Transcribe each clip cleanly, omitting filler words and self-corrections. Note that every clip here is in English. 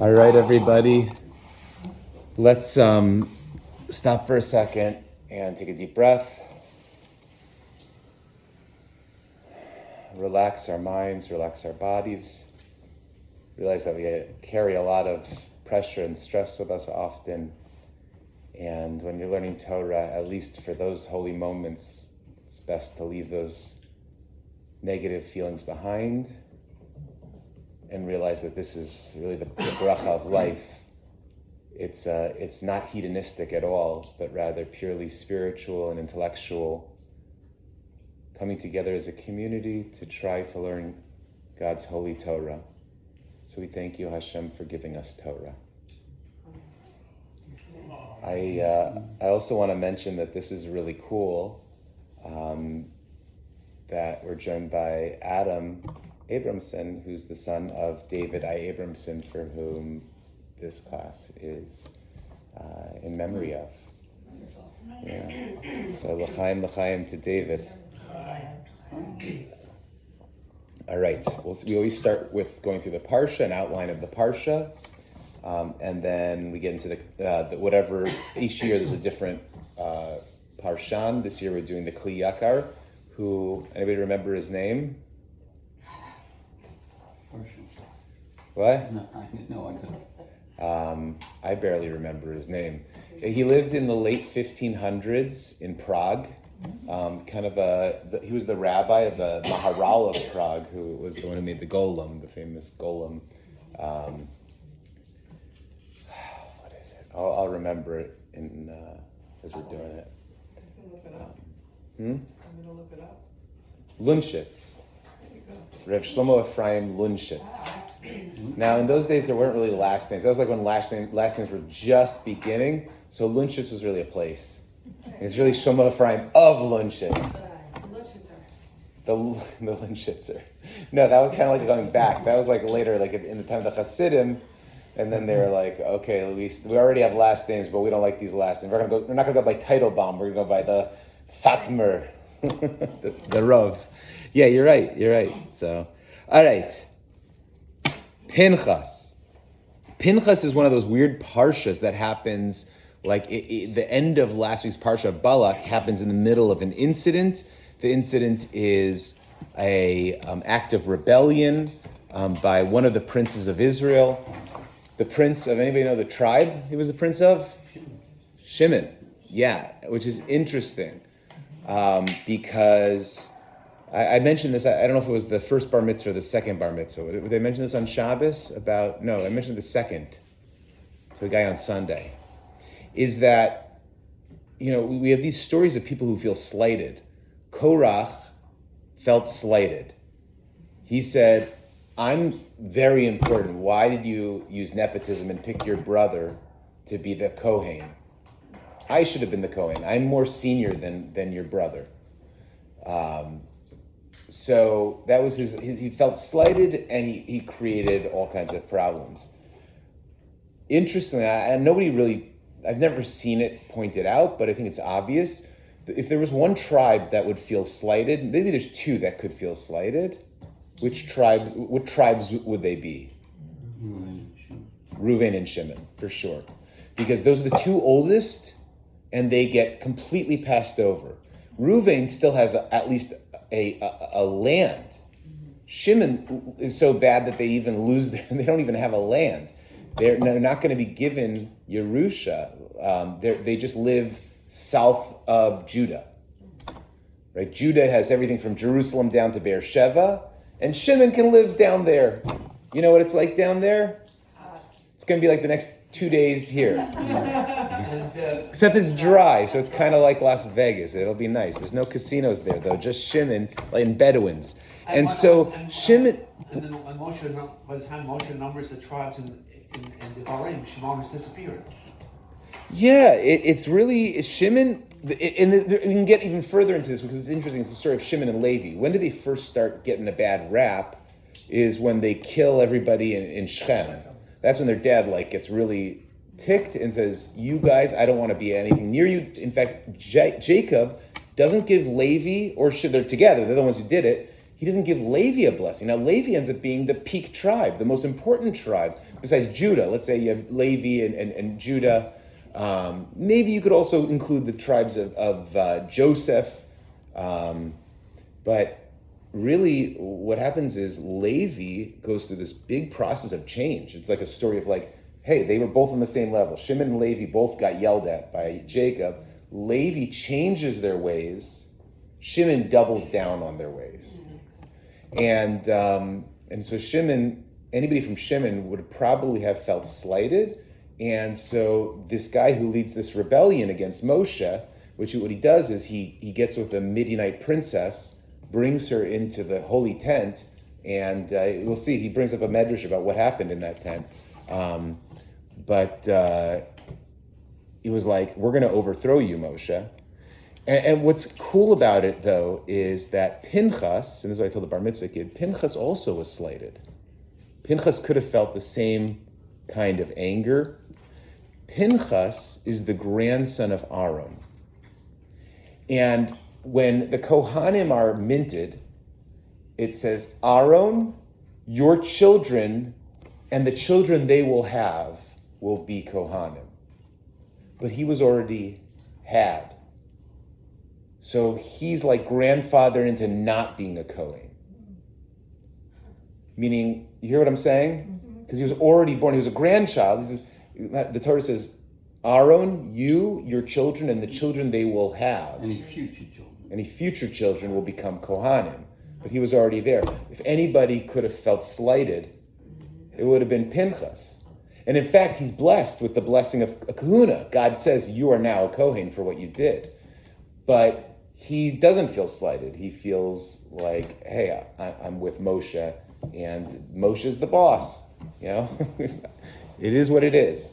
All right, everybody. Let's stop for a second and take a deep breath. Relax our minds, relax our bodies. Realize that we carry a lot of pressure and stress with us often. And when you're learning Torah, at least for those holy moments, it's best to leave those negative feelings behind and realize that this is really the bracha of life. It's not hedonistic at all, but rather purely spiritual and intellectual, coming together as a community to try to learn God's holy Torah. So we thank you, Hashem, for giving us Torah. I also want to mention that this is really cool, that we're joined by Adam Abramson, who's the son of David I. Abramson, for whom this class is in memory of. Yeah. So l'chaim to David. All right. We always start with going through the Parsha, an outline of the Parsha, and then we get into the whatever. Each year there's a different Parshan. This year we're doing the Kli Yakar. Who, anybody remember his name? What? No, I don't. I barely remember his name. He lived in the late 1500s in Prague. He was the rabbi of the Maharal of Prague, who was the one who made the golem, the famous golem. What is it? I'll remember it as we're doing it. I'm going to look it up. Lunchitz. Rev Shlomo Ephraim Lunchitz. Now, in those days, there weren't really last names. That was like when last names were just beginning. So Lunchitz was really a place. And it's really Shlomo Ephraim of Lunchitz. The Lunchitzer. No, that was kind of like going back. That was like later, like in the time of the Hasidim. And then they were like, okay, we already have last names, but we don't like these last names. We're not going to go by Teitelbaum. We're going to go by the Satmar, the Rav. Yeah, you're right. So, all right. Pinchas. Pinchas is one of those weird parshas that happens, like the end of last week's parsha, Balak, happens in the middle of an incident. The incident is a act of rebellion by one of the princes of Israel. The prince of, anybody know the tribe he was the prince of? Shimon. Yeah, which is interesting because I mentioned this. I don't know if it was the first bar mitzvah or the second bar mitzvah. Would they mention this on Shabbos? No, I mentioned the second. So the guy on Sunday. Is that, we have these stories of people who feel slighted. Korach felt slighted. He said, I'm very important. Why did you use nepotism and pick your brother to be the Kohen? I should have been the Kohen. I'm more senior than your brother. So that was he felt slighted, and he created all kinds of problems. Interestingly, I've never seen it pointed out, but I think it's obvious. If there was one tribe that would feel slighted, maybe there's two that could feel slighted. What tribes would they be? Reuven and Shimon, for sure. Because those are the two oldest, and they get completely passed over. Reuven still has at least a land. Shimon is so bad that they even they don't even have a land. They're not going to be given Yerusha. They just live south of Judah. Right? Judah has everything from Jerusalem down to Beersheba, and Shimon can live down there. You know what it's like down there? It's going to be like the next 2 days here. Except it's dry, so it's kind of like Las Vegas. It'll be nice. There's no casinos there, though, just Shimon and Bedouins. And so Shimon... And then when by the time Moshe numbers the tribes in the Bahrain, Shimon has disappeared. Yeah, it's really Shimon... we can get even further into this because it's interesting. It's the story of Shimon and Levi. When do they first start getting a bad rap is when they kill everybody in Shechem. That's when their dad gets really ticked and says, you guys, I don't want to be anything near you. In fact, Jacob doesn't give Levi, or they're together, they're the ones who did it. he doesn't give Levi a blessing. Now, Levi ends up being the peak tribe, the most important tribe, besides Judah. Let's say you have Levi and Judah. Maybe you could also include the tribes of Joseph. But really, what happens is Levi goes through this big process of change. It's like a story of like, hey, they were both on the same level. Shimon and Levi both got yelled at by Jacob. Levi changes their ways. Shimon doubles down on their ways. And so Shimon, anybody from Shimon would probably have felt slighted. And so this guy who leads this rebellion against Moshe, what he does is he gets with a Midianite princess, brings her into the holy tent, and we'll see, he brings up a medrash about what happened in that tent. But it was like, we're going to overthrow you, Moshe. And what's cool about it, though, is that Pinchas, and this is what I told the bar mitzvah kid, Pinchas also was slighted. Pinchas could have felt the same kind of anger. Pinchas is the grandson of Aaron. And when the Kohanim are minted, it says, Aaron, your children, and the children they will have will be Kohanim. But he was already had. So he's like grandfather into not being a Kohen. Meaning, you hear what I'm saying? Because he was already born. He was a grandchild. The Torah says, Aaron, you, your children, and the children they will have. Any future children will become Kohanim. But he was already there. If anybody could have felt slighted, it would have been Pinchas. And in fact, he's blessed with the blessing of a kahuna. God says, you are now a Kohen for what you did. But he doesn't feel slighted. He feels like, hey, I'm with Moshe, and Moshe's the boss. You know, it is what it is.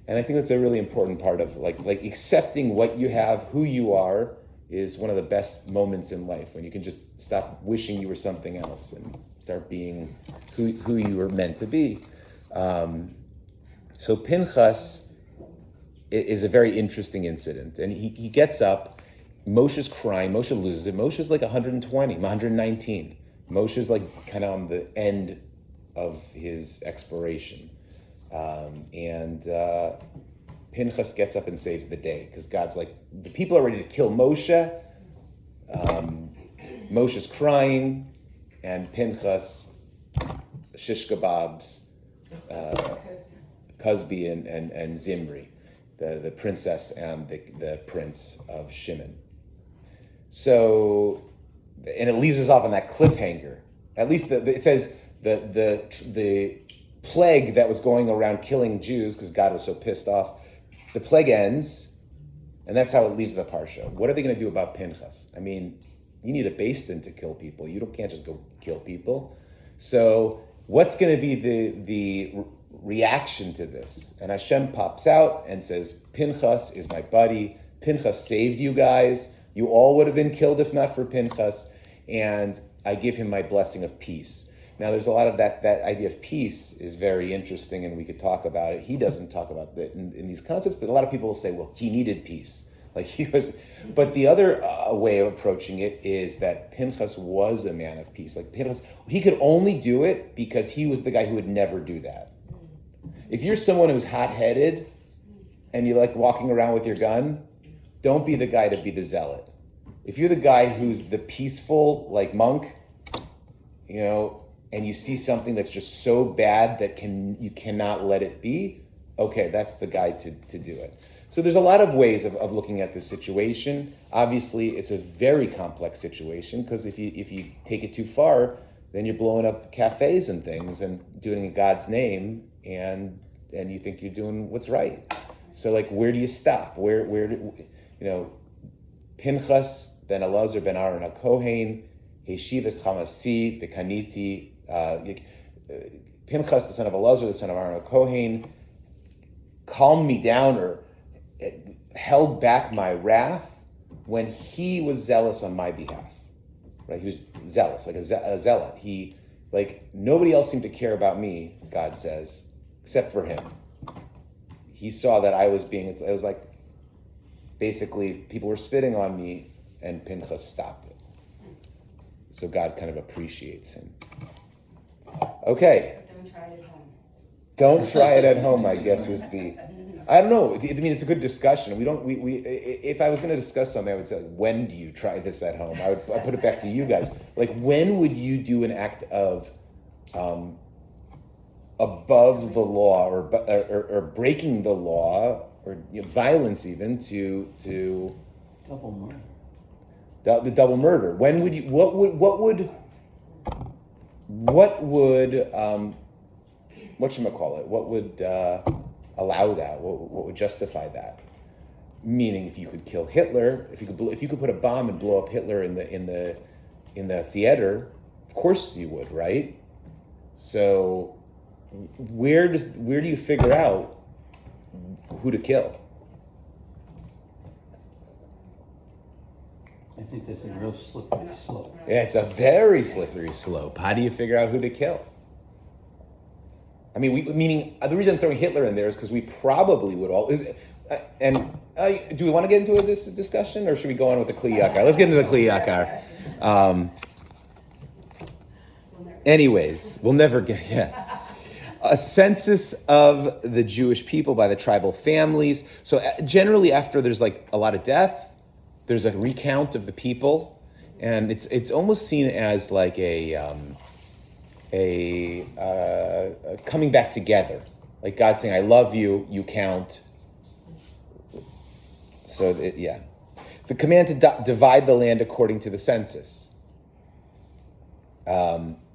And I think that's a really important part of like accepting what you have, who you are, is one of the best moments in life, when you can just stop wishing you were something else and start being who you were meant to be. So Pinchas is a very interesting incident, and he gets up. Moshe's crying. Moshe loses it. Moshe's like 120, 119. Moshe's like kind of on the end of his exploration. And Pinchas gets up and saves the day, because God's like, the people are ready to kill Moshe. Moshe's crying, and Pinchas shish kebabs Cosby and Zimri, the princess and the prince of Shimon. So, and it leaves us off on that cliffhanger. At least it says the plague that was going around killing Jews, because God was so pissed off, the plague ends, and that's how it leaves the parsha. What are they going to do about Pinchas? I mean, you need a basin to kill people. You can't just go kill people. So what's going to be the reaction to this? And Hashem pops out and says, Pinchas is my buddy. Pinchas saved you guys. You all would have been killed if not for Pinchas. And I give him my blessing of peace. Now, there's a lot of that idea of peace is very interesting, and we could talk about it. He doesn't talk about that in these concepts, but a lot of people will say, well, he needed peace. Like he was, but the other way of approaching it is that Pinchas was a man of peace. Like Pinchas, he could only do it because he was the guy who would never do that. If you're someone who's hot-headed and you like walking around with your gun, don't be the guy to be the zealot. If you're the guy who's the peaceful, like monk, you know, and you see something that's just so bad that you cannot let it be, okay, that's the guy to do it. So there's a lot of ways of looking at this situation. Obviously, it's a very complex situation, because if you take it too far, then you're blowing up cafes and things and doing it in God's name, and you think you're doing what's right. So like, where do you stop? Where do, you know, Pinchas ben Elazar ben Aaron HaKohen, Heshivas Hamasi Bekaniti, Pinchas the son of Elazar the son of Aaron HaKohen, calmed me down or held back my wrath when he was zealous on my behalf. Right? He was zealous, like a zealot. He, like, nobody else seemed to care about me, God says, except for him. He saw that I was it was like, basically, people were spitting on me, and Pinchas stopped it. So God kind of appreciates him. Okay. Don't try it at home. Don't try it at home, I guess, is the... I don't know. I mean, it's a good discussion. If I was going to discuss something, I would say, when do you try this at home? I'd put it back to you guys. Like, when would you do an act of above the law or breaking the law or violence even to Double murder. Double murder? When would you? What would whatchamacallit? What would allow that? What would justify that? Meaning, if you could kill Hitler, if you could put a bomb and blow up Hitler in the theater, of course you would, right? So, where do you figure out who to kill? I think that's a real slippery slope. Yeah, it's a very slippery slope. How do you figure out who to kill? I mean, meaning the reason I'm throwing Hitler in there is because we probably would all. Do we want to get into this discussion, or should we go on with the Kli Yakar? Let's get into the Kli Yakar. Anyways, we'll never get a census of the Jewish people by the tribal families. So generally, after there's like a lot of death, there's a recount of the people, and it's almost seen as like a coming back together, like God saying, "I love you." You count. So the command to divide the land according to the census.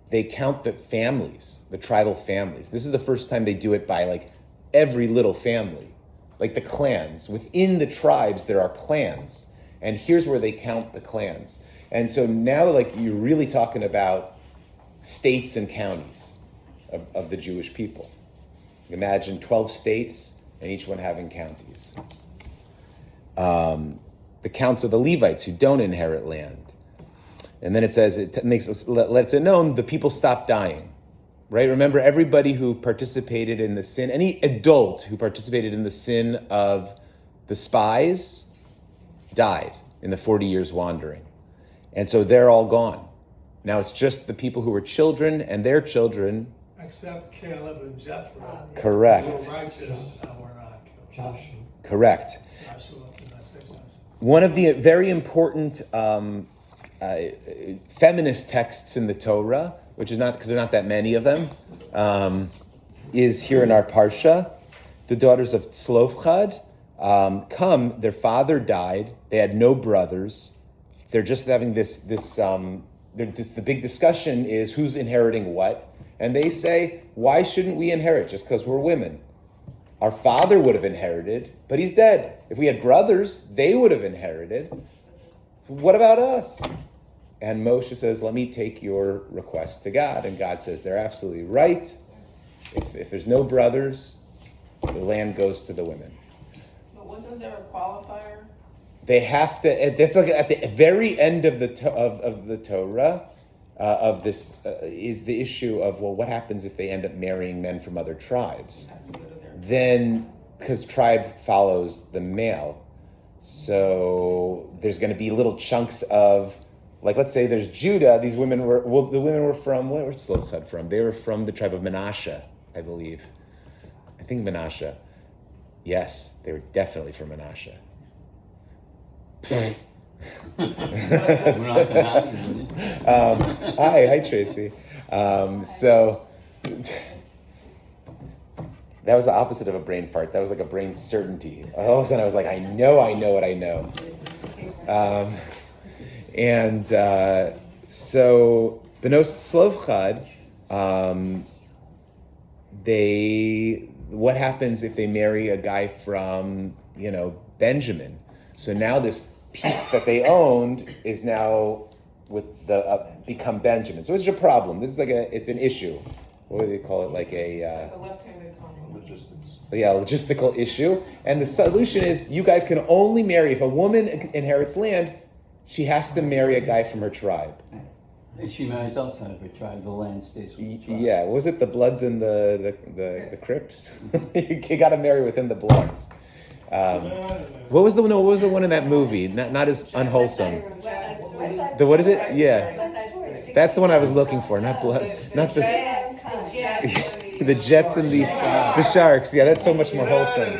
They count the families, the tribal families. This is the first time they do it by like every little family, like the clans. Within the tribes, there are clans. And here's where they count the clans. And so now like you're really talking about states and counties of the Jewish people. Imagine 12 states and each one having counties. The counts of the Levites who don't inherit land. And then it says, lets it known the people stopped dying, right? Remember, everybody who participated in the sin, any adult who participated in the sin of the spies died in the 40 years wandering. And so they're all gone. Now it's just the people who were children and their children. Except Caleb and Jethro. Correct. Who were righteous and were not killed. Joshua. Correct. One of the very important feminist texts in the Torah, which is not because there are not that many of them, is here in our Parsha. The daughters of Tzlofchad come. Their father died. They had no brothers. They're just having this. The big discussion is who's inheriting what, and they say, why shouldn't we inherit just because we're women? Our father would have inherited, but he's dead. If we had brothers, they would have inherited. What about us? And Moshe says, let me take your request to God. And God says, they're absolutely right. If there's no brothers, the land goes to the women. But wasn't there a qualifier? They have to, that's like at the very end of the Torah, of this, is the issue of, well, what happens if they end up marrying men from other tribes? Then, because tribe follows the male, so there's going to be little chunks of, like, let's say there's Judah. These women were, the women were from, where was Tzlofchad from? They were from the tribe of Menashe, I believe. I think Menashe. Yes, they were definitely from Menashe. Hi Tracy. So that was the opposite of a brain fart. That was like a brain certainty. All of a sudden I was like, I know what I know. So Benos Tzlofchad, what happens if they marry a guy from, Benjamin? So now this piece that they owned is now with the become Benjamin. So it's a problem. This is it's an issue. What do they call it? Like a left-handed combo. logistical issue. And the solution is you guys can only marry, if a woman inherits land, she has to marry a guy from her tribe. If she marries outside of her tribe, the land stays with the tribe. Yeah, was it the Bloods and the Crips? You got to marry within the Bloods. What was the one in that movie? Not as unwholesome. What is it? Yeah. That's the one I was looking for. Not the the Jets and the Sharks. Yeah, that's so much more wholesome.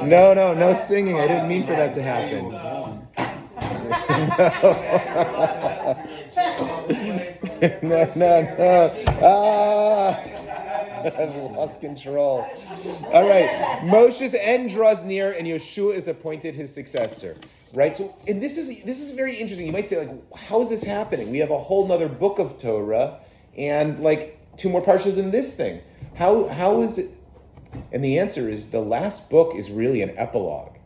No singing. I didn't mean for that to happen. No. I've lost control. All right. Moshe's end draws near, and Yeshua is appointed his successor. Right? So, and this is very interesting. You might say, like, how is this happening? We have a whole nother book of Torah, and like 2 more parshas in this thing. How is it? And the answer is the last book is really an epilogue.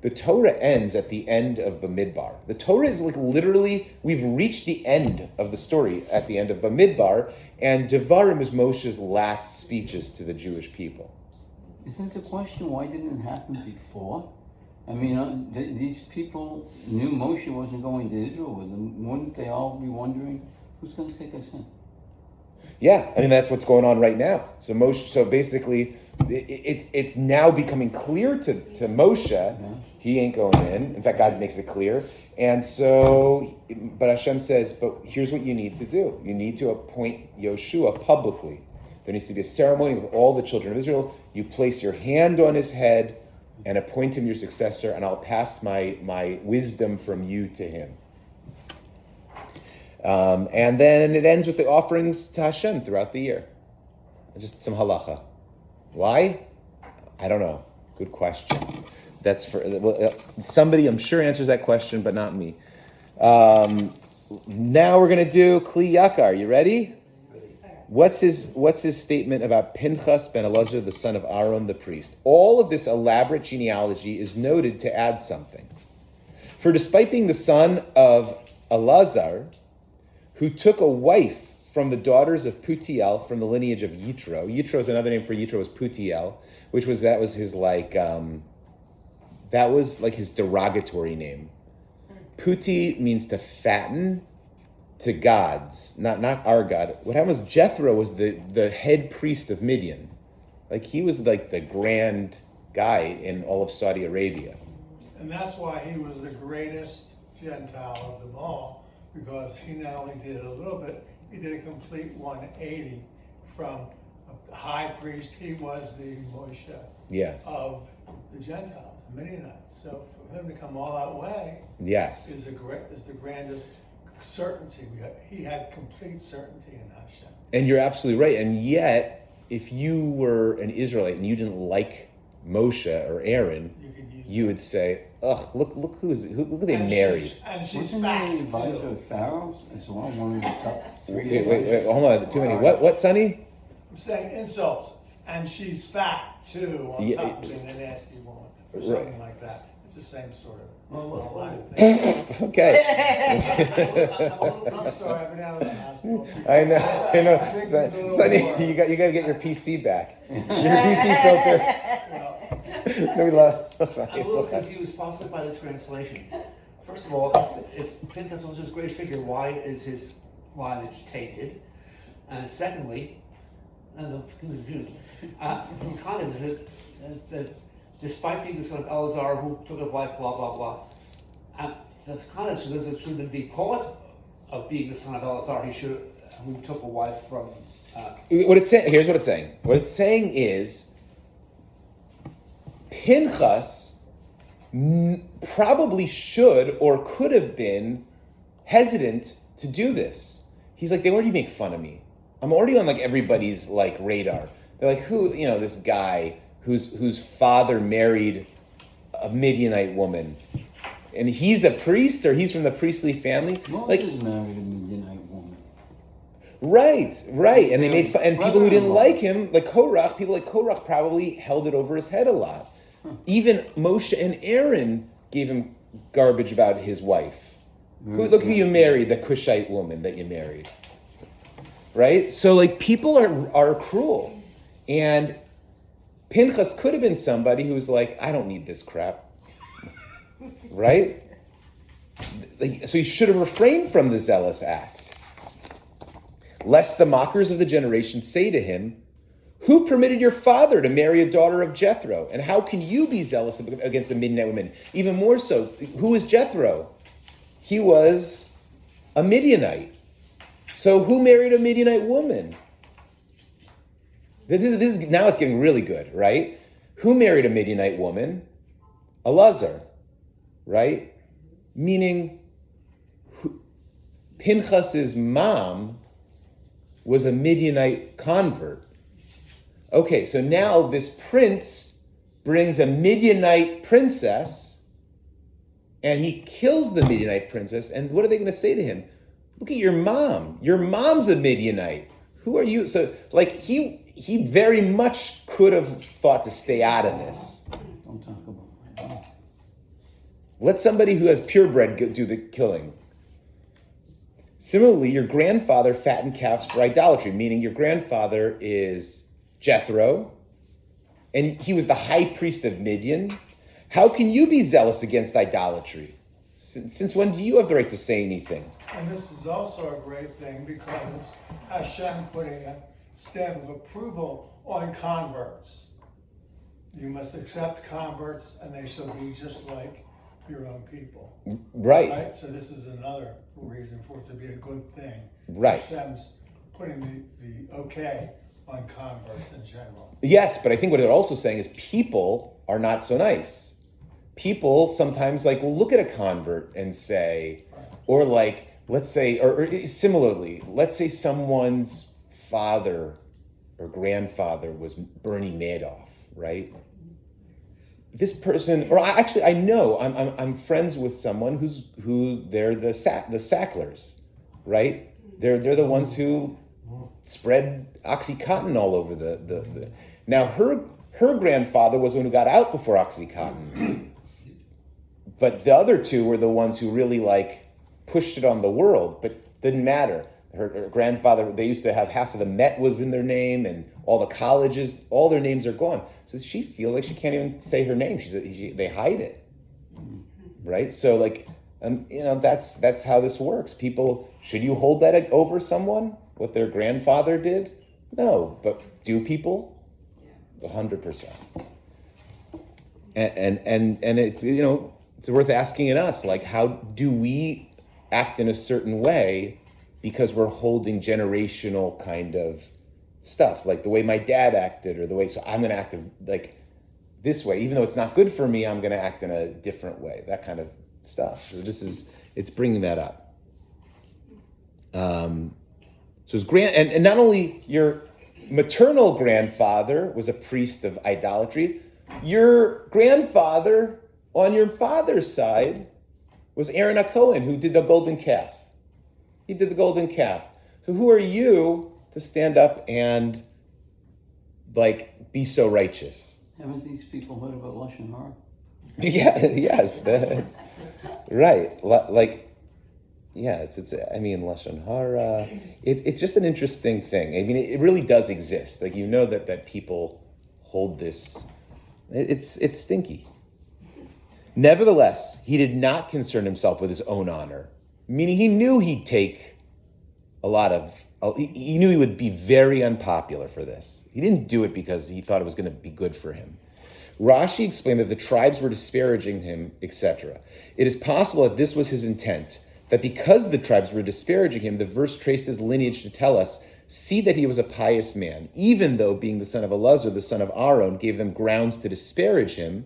The Torah ends at the end of Bamidbar. The Torah is like literally, we've reached the end of the story at the end of Bamidbar, and Devarim is Moshe's last speeches to the Jewish people. Isn't the question, why didn't it happen before? I mean, these people knew Moshe wasn't going to Israel with them. Wouldn't they all be wondering, who's going to take us in? Yeah, I mean, that's what's going on right now. So Moshe, so basically, it's now becoming clear to Moshe, he ain't going in. In fact, God makes it clear. And so, but Hashem says, but here's what you need to do. You need to appoint Yoshua publicly. There needs to be a ceremony with all the children of Israel. You place your hand on his head and appoint him your successor, and I'll pass my wisdom from you to him. And then it ends with the offerings to Hashem throughout the year. Just some halacha. Why? I don't know. Good question. That's for somebody, I'm sure, answers that question, but not me. Now we're going to do Kli Yakar. You ready? What's his statement about Pinchas ben Elazar, the son of Aaron, the priest? All of this elaborate genealogy is noted to add something. For despite being the son of Elazar, who took a wife from the daughters of Putiel from the lineage of Yitro. Yitro is another name for Yitro was Putiel, which was his his derogatory name. Puti means to fatten to gods, not our God. What happened was Jethro was the head priest of Midian. Like he was like the grand guy in all of Saudi Arabia. And that's why he was the greatest Gentile of them all, because he not only did a little bit, he did a complete 180 from a high priest. He was the Moshe of the Gentiles, the Midianites. So for him to come all that way is the grandest certainty. He had complete certainty in Hashem. And you're absolutely right. And yet, if you were an Israelite and you didn't like Moshe or Aaron, you would say, "Ugh, look who they married." And she's Wasn't fat he advisor too. of Pharaoh as well? One of the top 3. Wait, hold on, too many. What, Sonny? I'm saying insults, and she's fat too. On top of being a nasty woman, or something like that. It's the same sort of line of thing. Okay. I'm sorry, I've been out of the hospital. I know. Sonny, you got to get your PC back. Your PC filter. No, we love. I'm a little confused, possibly by the translation. First of all, if Pinchas was his great figure, why is his lineage tainted? And secondly, I'm confused. From context, is it that despite being the son of Elazar who took a wife, blah blah blah, the context is it should have been because of being the son of Elazar, who took a wife from. Here's what it's saying. What it's saying is, Pinchas probably should or could have been hesitant to do this. He's like, they already make fun of me. I'm already on like everybody's like radar. They're like, who, this guy whose father married a Midianite woman, and he's the priest, or he's from the priestly family. Moses married a Midianite woman. Right, and they made fun, and people who didn't like him, people like Korach probably held it over his head a lot. Even Moshe and Aaron gave him garbage about his wife. Look who you married, the Cushite woman that you married. Right? So like people are cruel. And Pinchas could have been somebody who's like, I don't need this crap. Right? So he should have refrained from the zealous act. Lest the mockers of the generation say to him, who permitted your father to marry a daughter of Jethro? And how can you be zealous against the Midianite women? Even more so, who is Jethro? He was a Midianite. So who married a Midianite woman? This is now it's getting really good, right? Who married a Midianite woman? Elazar, right? Meaning Pinchas's mom was a Midianite convert. Okay, so now this prince brings a Midianite princess, and he kills the Midianite princess, and what are they going to say to him? Look at your mom. Your mom's a Midianite. Who are you? So, like, he very much could have thought to stay out of this. Don't talk about my mom. Let somebody who has purebred do the killing. Similarly, your grandfather fattened calves for idolatry, meaning your grandfather is Jethro, and he was the high priest of Midian. How can you be zealous against idolatry? Since when do you have the right to say anything? And this is also a great thing because it's Hashem putting a stamp of approval on converts. You must accept converts and they shall be just like your own people. Right. So this is another reason for it to be a good thing. Right. Hashem's putting the okay on converts in general. Yes, but I think what they're also saying is people are not so nice. People sometimes will look at a convert and say, or let's say, or similarly, let's say someone's father or grandfather was Bernie Madoff, right? This person, or I know, I'm friends with someone who they're the Sacklers, right? They're the ones who spread OxyContin all over the. Now her grandfather was the one who got out before OxyContin, but the other two were the ones who really pushed it on the world, but didn't matter. Her grandfather, they used to have half of the Met was in their name, and all the colleges, all their names are gone. So she feels like she can't even say her name. They hide it, right? So that's how this works. People, should you hold that over someone? What their grandfather did? No, but do people? 100%. And it's it's worth asking in us, how do we act in a certain way because we're holding generational kind of stuff, like the way my dad acted, or the way, so I'm going to act this way, even though it's not good for me, I'm going to act in a different way, that kind of stuff. So it's bringing that up. So it's and not only your maternal grandfather was a priest of idolatry, your grandfather on your father's side was Aaron HaKohen, who did the golden calf. He did the golden calf. So who are you to stand up and be so righteous? Haven't these people heard about Lashon Hara? Yeah, yes, right. It's Lashon Hara. It's just an interesting thing. I mean, it really does exist. That people hold this. It's stinky. Nevertheless, he did not concern himself with his own honor, meaning he knew he'd take he knew he would be very unpopular for this. He didn't do it because he thought it was going to be good for him. Rashi explained that the tribes were disparaging him, etc. It is possible that this was his intent, that because the tribes were disparaging him, the verse traced his lineage to tell us, see that he was a pious man, even though being the son of Elazar, the son of Aaron, gave them grounds to disparage him.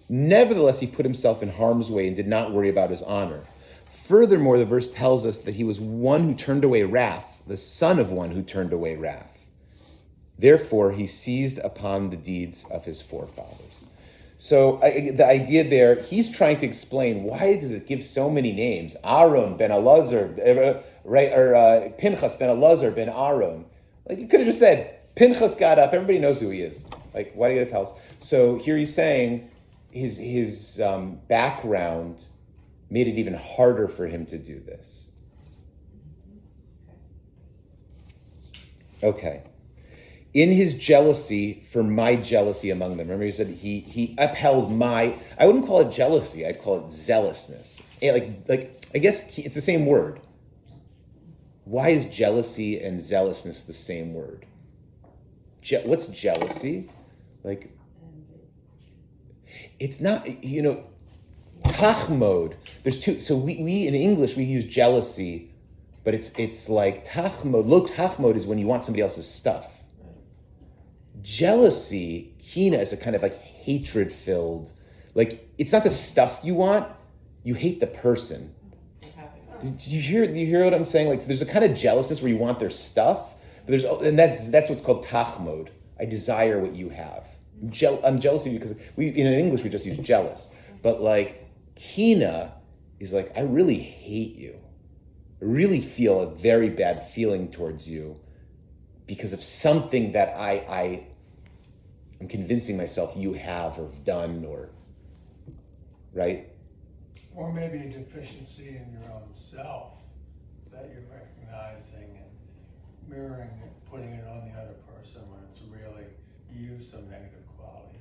Nevertheless, he put himself in harm's way and did not worry about his honor. Furthermore, the verse tells us that he was one who turned away wrath, the son of one who turned away wrath. Therefore, he seized upon the deeds of his forefathers. So the idea there, he's trying to explain, why does it give so many names? Aaron ben Elazar, right? Or Pinchas ben Elazar ben Aaron. You could have just said, Pinchas got up, everybody knows who he is. Why do you gotta tell us? So here he's saying, his background made it even harder for him to do this. Okay. In his jealousy for my jealousy among them. Remember he said he upheld my, I wouldn't call it jealousy, I'd call it zealousness. I guess it's the same word. Why is jealousy and zealousness the same word? What's jealousy? It's not, tachmod. There's two. So we in English, we use jealousy But it's like tachmod. Lo tachmod is when you want somebody else's stuff. Jealousy, kina, is a kind of like hatred-filled, like it's not the stuff you want, you hate the person. Do you hear what I'm saying? Like there's a kind of jealousness where you want their stuff, but that's what's called tachmod. I desire what you have. I'm jealous of you because in English we just use jealous, but like kina is like I really hate you. I really feel a very bad feeling towards you because of something that I'm convincing myself you have or have done or, right? Or maybe a deficiency in your own self that you're recognizing and mirroring it, putting it on the other person when it's really you, some negative quality.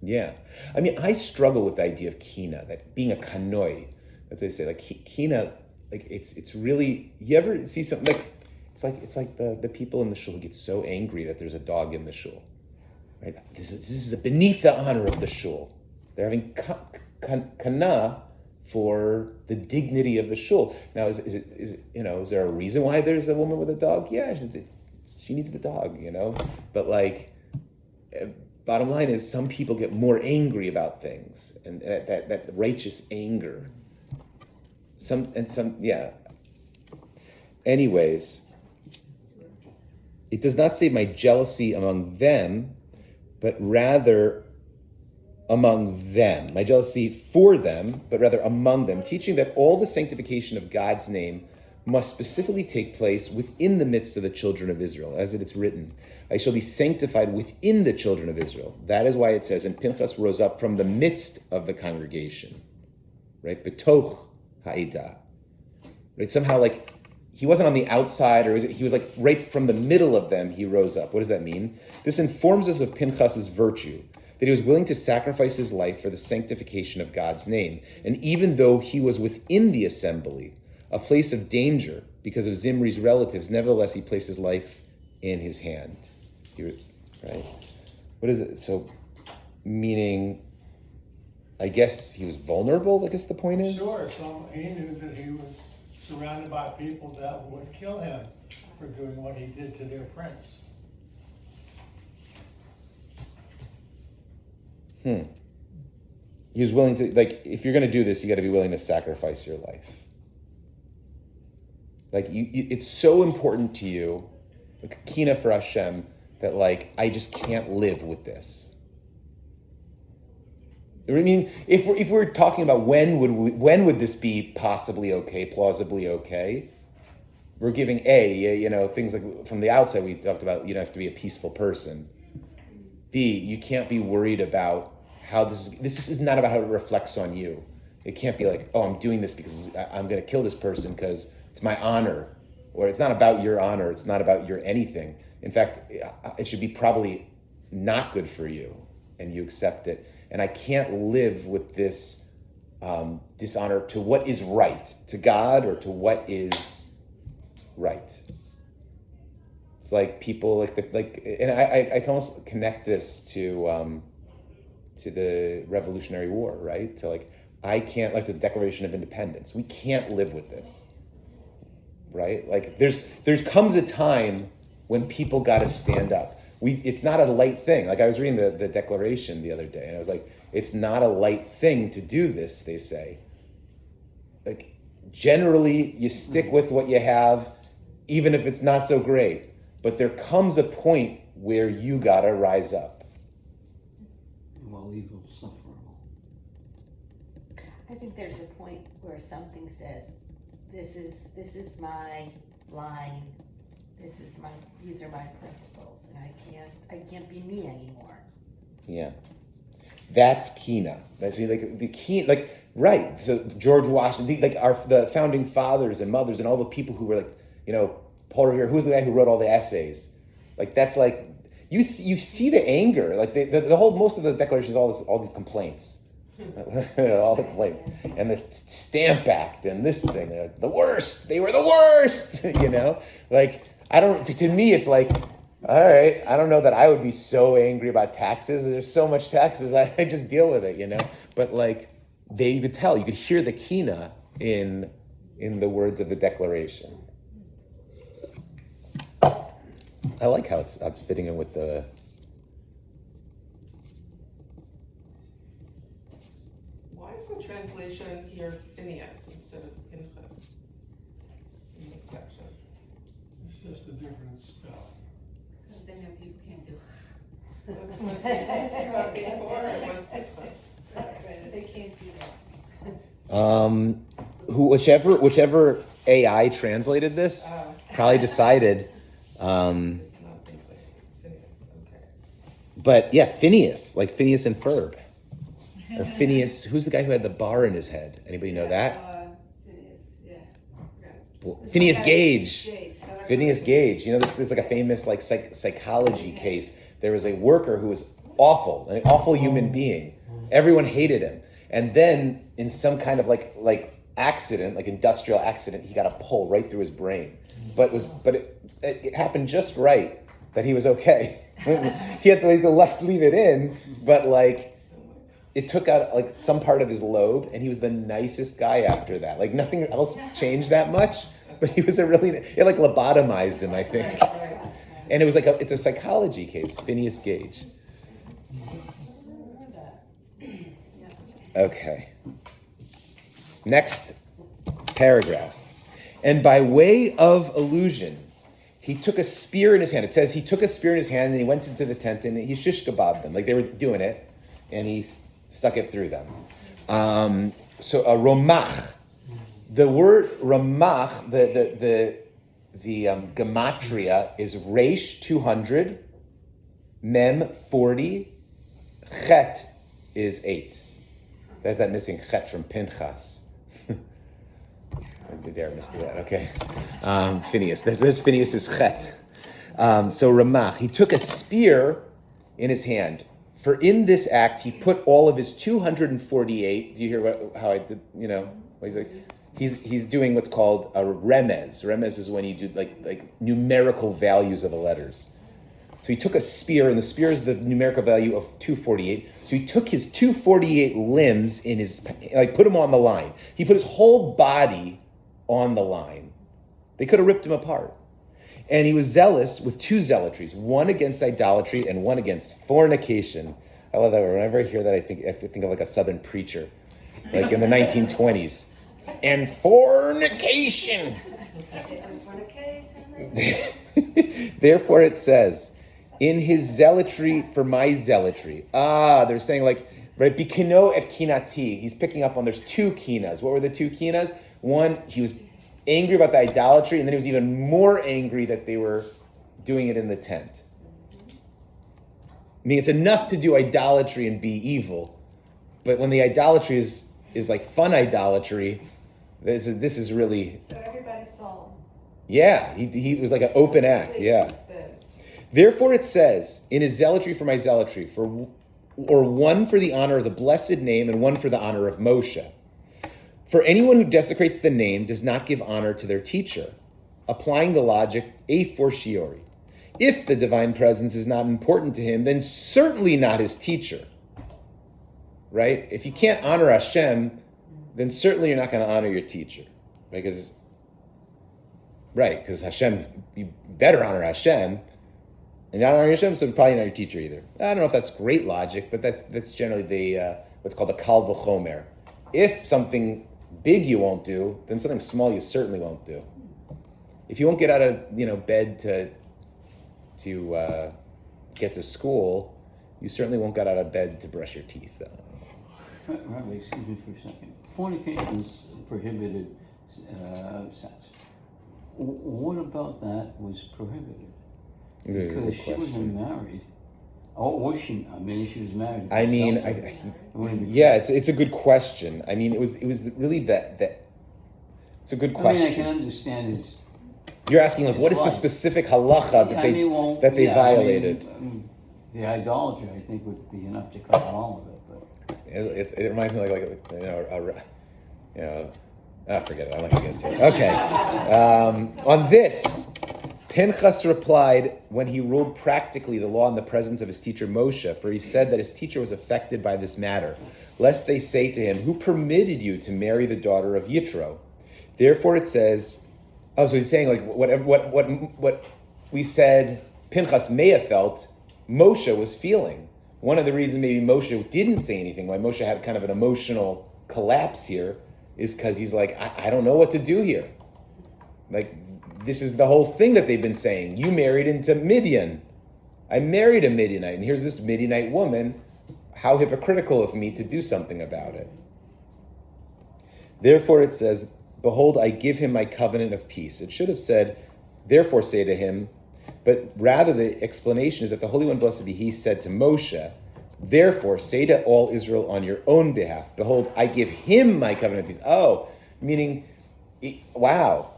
Yeah. I mean, I struggle with the idea of kina, that being a kanoi, that's what they say, like kina, like it's really, you ever see something like, it's like the people in the shul who get so angry that there's a dog in the shul, right? This is beneath the honor of the shul. They're having kana for the dignity of the shul. Now, is there a reason why there's a woman with a dog? Yeah, she needs the dog, But like, bottom line is, some people get more angry about things, and that righteous anger. Yeah. Anyways, it does not say my jealousy among them, but rather among them. My jealousy for them, but rather among them, teaching that all the sanctification of God's name must specifically take place within the midst of the children of Israel, as it is written, I shall be sanctified within the children of Israel. That is why it says, and Pinchas rose up from the midst of the congregation, right? Betoch ha'edah, right? Somehow, like, he wasn't on the outside, he was like right from the middle of them, he rose up. What does that mean? This informs us of Pinchas's virtue, that he was willing to sacrifice his life for the sanctification of God's name. And even though he was within the assembly, a place of danger because of Zimri's relatives, nevertheless he placed his life in his hand. Right? What is it? So, meaning, I guess he was vulnerable, I guess the point is? Sure, so he knew that he was surrounded by people that would kill him for doing what he did to their prince. He was willing to, like, if you're going to do this, you got to be willing to sacrifice your life. Like, it's so important to you, like, kina for Hashem, that, like, I just can't live with this. I mean, if we're talking about when would this be possibly okay, plausibly okay, we're giving things like from the outside we talked about, you don't have to be a peaceful person. B, you can't be worried about how this is not about how it reflects on you. It can't be like, oh, I'm doing this because I'm going to kill this person because it's my honor, or it's not about your honor. It's not about your anything. In fact, it should be probably not good for you, and you accept it. And I can't live with this dishonor to what is right, to God, or to what is right. It's like people and I can almost connect this to the Revolutionary War, right? To like, I can't, like, to the Declaration of Independence. We can't live with this, right? Like, there comes a time when people got to stand up. It's not a light thing. Like, I was reading the Declaration the other day, and I was like, it's not a light thing to do this, they say. Like, generally, you stick with what you have, even if it's not so great. But there comes a point where you got to rise up. While evil sufferable. I think there's a point where something says, this is my line, these are my principles, and I can't be me anymore. Yeah. That's kina. That's like the key, like, right. So George Washington, the founding fathers and mothers and all the people who were like, Paul Revere, who was the guy who wrote all the essays? Like, that's like, you see the anger, like the whole, most of the Declaration is all these complaints. All the complaints. And the Stamp Act and this thing, they're like, the worst, they were the worst, Like, to me, it's like, all right, I don't know that I would be so angry about taxes. There's so much taxes, I just deal with it, But like, you could hear the kina in the words of the Declaration. I like how it's fitting in with the. Why is the translation here Phineas instead of Pinchas in this section? It's just a different spell. Because they know people can't do it. Before it was Pinchas. They can't do that. Whichever AI translated this probably decided. It's not Pinchas, it's Phineas, okay. But yeah, Phineas, like Phineas and Ferb. Or Phineas, who's the guy who had the bar in his head? Anybody know that? Phineas Gage. Phineas Gage. You know, this is like a famous like psychology case. There was a worker who was awful, an awful human being. Everyone hated him. And then in some kind of like accident, like industrial accident, he got a pull right through his brain. But it happened just right that he was okay. He had to leave it in, but like it took out like some part of his lobe, and he was the nicest guy after that. Like nothing else changed that much, but he was it like lobotomized him, I think. And it was like it's a psychology case, Phineas Gage. Okay. Next paragraph. And by way of allusion, he took a spear in his hand. It says he took a spear in his hand and he went into the tent and he shish kebabbed them. Like they were doing it, and he stuck it through them. So a romach. The word ramach, the gematria is Reish 200, Mem 40, Chet is 8. There's that missing Chet from Pinchas. I dare missed that. Okay, Phineas. There's Phineas's Chet. So ramach. He took a spear in his hand. For in this act he put all of his 248. Do you hear how I did? You know, he's like. He's doing what's called a remez. Remez is when you do like numerical values of the letters. So he took a spear, and the spear is the numerical value of 248. So he took his 248 limbs in his, put them on the line. He put his whole body on the line. They could have ripped him apart. And he was zealous with two zealotries, one against idolatry and one against fornication. I love that word. Whenever I hear that, I think of like a Southern preacher, like in the 1920s. And fornication. Therefore it says, in his zealotry for my zealotry. They're saying like, right, bikino et kinati. He's picking up on there's two kinas. What were the two kinas? One, he was angry about the idolatry, and then he was even more angry that they were doing it in the tent. I mean, it's enough to do idolatry and be evil, but when the idolatry is like fun idolatry, this is really... So everybody saw him. Yeah, he was like an open act, yeah. Therefore it says, in his zealotry for my zealotry, or one for the honor of the blessed name and one for the honor of Moshe. For anyone who desecrates the name does not give honor to their teacher, applying the logic a fortiori. If the divine presence is not important to him, then certainly not his teacher. Right? If you can't honor Hashem, then certainly you're not going to honor your teacher. Because Hashem, you better honor Hashem, and not honor Hashem, so probably not your teacher either. I don't know if that's great logic, but that's generally the what's called the kal v'chomer. If something big you won't do, then something small you certainly won't do. If you won't get out of bed to get to school, you certainly won't get out of bed to brush your teeth. Rabbi, excuse me for a second. Fornication is prohibited sex. What about that was prohibited? Because she wasn't married. Oh, was she? I mean, if she was married. I mean, it's a good question. I mean, it was really that. It's a good question. I mean, I can understand his. You're asking like, what is the specific halacha that they violated? The idolatry, I think, would be enough to cover all of it. But it reminds me forget it. I'm not going to get into it. Okay. On this, Pinchas replied when he ruled practically the law in the presence of his teacher Moshe, for he said that his teacher was affected by this matter, lest they say to him, "Who permitted you to marry the daughter of Yitro?" Therefore, it says, so he's saying like what we said. Pinchas may have felt Moshe was feeling. One of the reasons maybe Moshe didn't say anything, why Moshe had kind of an emotional collapse here, is because he's like, I don't know what to do here. Like, this is the whole thing that they've been saying. You married into Midian. I married a Midianite, and here's this Midianite woman. How hypocritical of me to do something about it. Therefore it says, behold, I give him my covenant of peace. It should have said, therefore say to him, but rather the explanation is that the Holy One, blessed be He, said to Moshe, therefore say to all Israel on your own behalf, behold, I give him my covenant of peace. Oh, meaning, wow,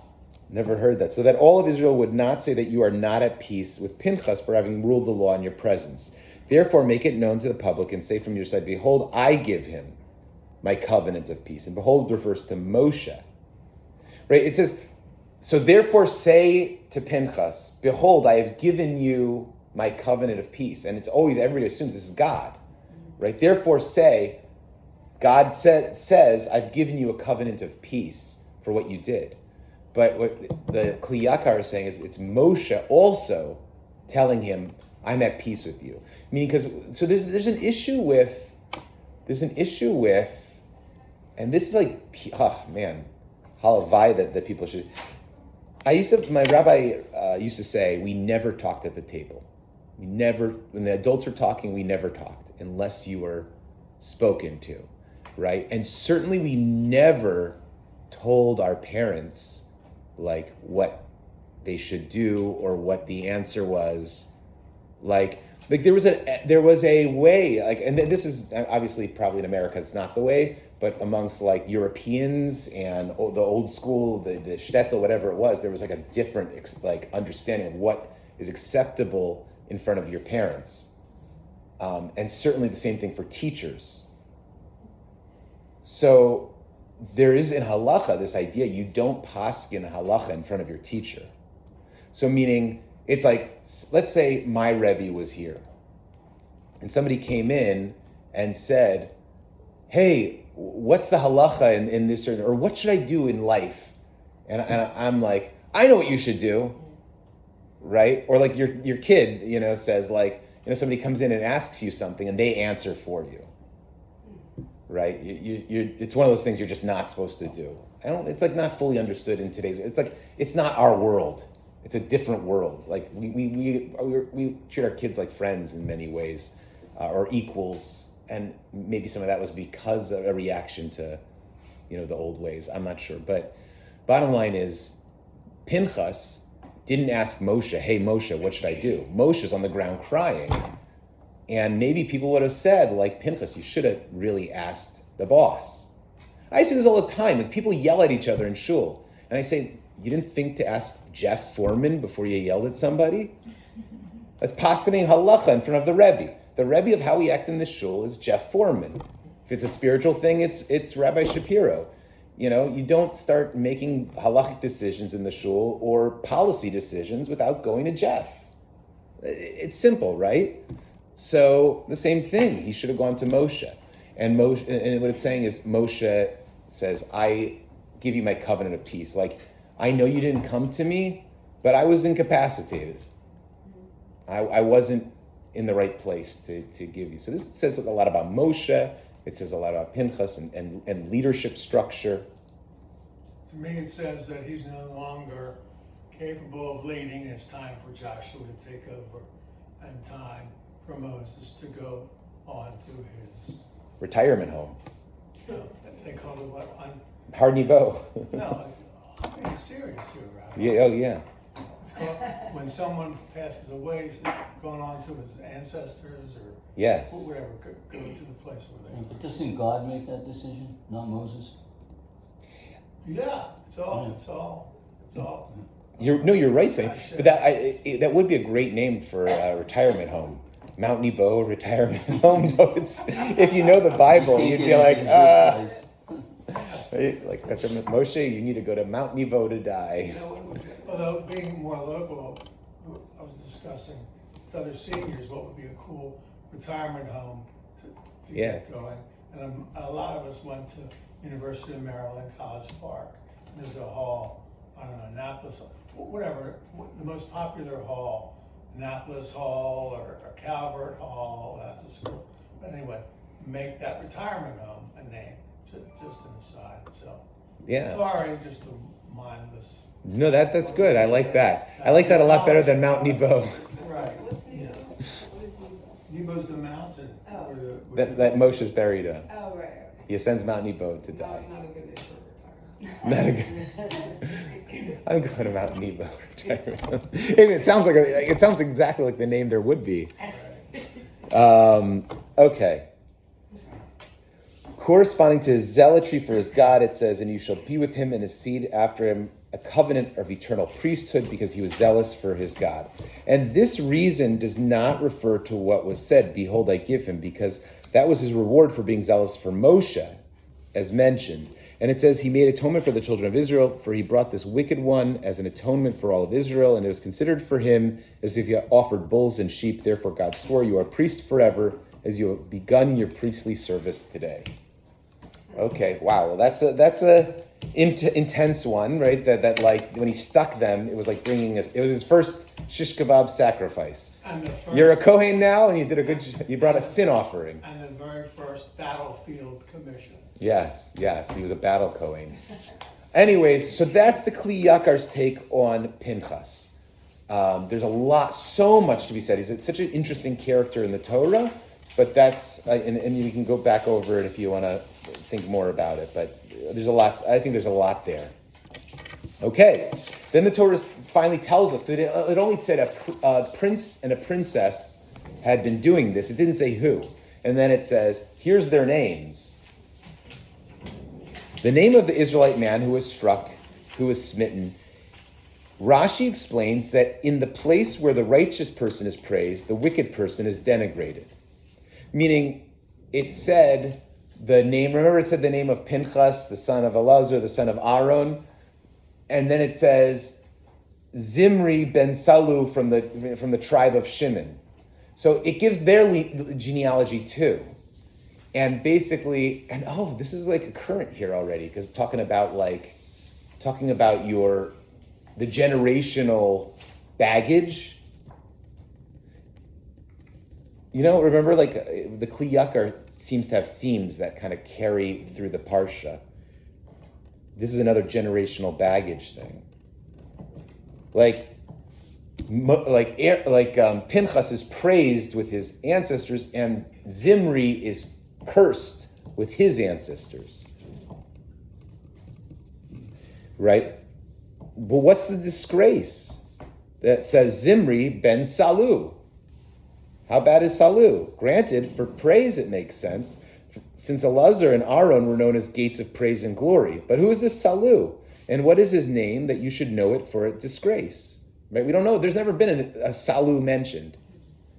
never heard that. So that all of Israel would not say that you are not at peace with Pinchas for having ruled the law in your presence. Therefore make it known to the public and say from your side, behold, I give him my covenant of peace. And behold refers to Moshe. Right? It says, so therefore say to Pinchas, behold, I have given you my covenant of peace. And it's always, everybody assumes this is God. Right? Therefore say, God says, I've given you a covenant of peace for what you did. But what the Kli Yakar is saying is it's Moshe also telling him, I'm at peace with you. Meaning, because, so there's an issue with, and this is like, oh man, halavai that people should. My rabbi used to say, we never talked at the table. When the adults were talking, we never talked unless you were spoken to, right? And certainly we never told our parents like what they should do or what the answer was. Like there was a way, like, and this is obviously probably in America it's not the way, but amongst like Europeans and the old school, the shtetl, whatever it was, there was like a different like understanding of what is acceptable in front of your parents, and certainly the same thing for teachers. So there is in halacha this idea you don't paskin halacha in front of your teacher. So meaning, it's like, let's say my Rebbe was here and somebody came in and said, hey, what's the halacha in this, or what should I do in life? And I'm like, I know what you should do, right? Or like your kid, says like, somebody comes in and asks you something and they answer for you, right? It's one of those things you're just not supposed to do. It's like not fully understood in today's, it's like, it's not our world. It's a different world. Like we treat our kids like friends in many ways, or equals, and maybe some of that was because of a reaction to, the old ways. I'm not sure, but bottom line is, Pinchas didn't ask Moshe, "Hey Moshe, what should I do?" Moshe's on the ground crying, and maybe people would have said, like Pinchas, you should have really asked the boss. I say this all the time. Like people yell at each other in shul, and I say, you didn't think to ask Jeff Foreman before you yelled at somebody? That's paskening halacha in front of the Rebbe. The Rebbe of how we act in this shul is Jeff Foreman. If it's a spiritual thing, it's Rabbi Shapiro. You don't start making halachic decisions in the shul or policy decisions without going to Jeff. It's simple, right? So the same thing. He should have gone to Moshe. And what it's saying is Moshe says, I give you my covenant of peace. Like, I know you didn't come to me, but I was incapacitated. I wasn't in the right place to give you. So this says a lot about Moshe. It says a lot about Pinchas and leadership structure. To me, it says that he's no longer capable of leading. It's time for Joshua to take over and time for Moses to go on to his retirement home. They call it what? Hard niveau. No, I'm being serious here, Rabbi. Yeah, oh yeah. It's called, when someone passes away, is it going on to his ancestors or yes, whatever, go to the place where they. But doesn't God make that decision, not Moses? Yeah, it's all. You're right, saying, but that would be a great name for a retirement home. Mount Nebo retirement home. If you know the Bible, you'd be like, right? Like that's from Moshe. You need to go to Mount Nebo to die. Although being more local, I was discussing with other seniors what would be a cool retirement home to get going. And a lot of us went to University of Maryland, College Park. And there's a hall, I don't know, Annapolis, whatever, the most popular hall Annapolis Hall or Calvert Hall, that's a school. But anyway, make that retirement home a name, just an aside, so. Yeah. Sorry, just a mindless. No, that's good. I like that. I like that a lot better than Mount Nebo. Right. What's the, Yeah. what is he? Nebo's the mountain. Oh. where That Moshe's buried on. Oh, right, okay. He ascends Mount Nebo to die. Not a good name for retirement. Not a good. I'm going to Mount Nebo retirement. It sounds exactly like the name there would be. Okay. Corresponding to his zealotry for his God, it says, "And you shall be with him and his seed after him, a covenant of eternal priesthood, because he was zealous for his God." And this reason does not refer to what was said, "Behold, I give him," because that was his reward for being zealous for Moshe, as mentioned. And it says he made atonement for the children of Israel, for he brought this wicked one as an atonement for all of Israel, and it was considered for him as if he had offered bulls and sheep. Therefore God swore, "You are priests forever, as you have begun your priestly service today." Okay, wow. Well, that's a intense one, right? That like when he stuck them, it was like it was his first shish kebab sacrifice. And the first, You're a Kohen now, and you did you brought a sin offering. And the very first battlefield commission. Yes, he was a battle Kohen. Anyways, so that's the Kli Yakar's take on Pinchas. There's so much to be said. He's such an interesting character in the Torah, but that's, and you can go back over it if you want to think more about it, but I think there's a lot there. Okay, then the Torah finally tells us, because it only said a prince and a princess had been doing this. It didn't say who. And then it says, here's their names. The name of the Israelite man who was struck, who was smitten. Rashi explains that in the place where the righteous person is praised, the wicked person is denigrated. Meaning, it said the name of Pinchas, the son of Elazar, the son of Aaron, and then it says Zimri ben Salu from the tribe of Shimon. So it gives their genealogy too. And basically, this is like a current here already, because talking about the generational baggage. Remember, like the Kli Yakar seems to have themes that kind of carry through the parsha. This is another generational baggage thing. Pinchas is praised with his ancestors, and Zimri is cursed with his ancestors. Right? But what's the disgrace that says Zimri ben Salu? How bad is Salu? Granted, for praise it makes sense, since Elazar and Aaron were known as gates of praise and glory. But who is this Salu? And what is his name that you should know it for a disgrace? Right? We don't know. There's never been a Salu mentioned.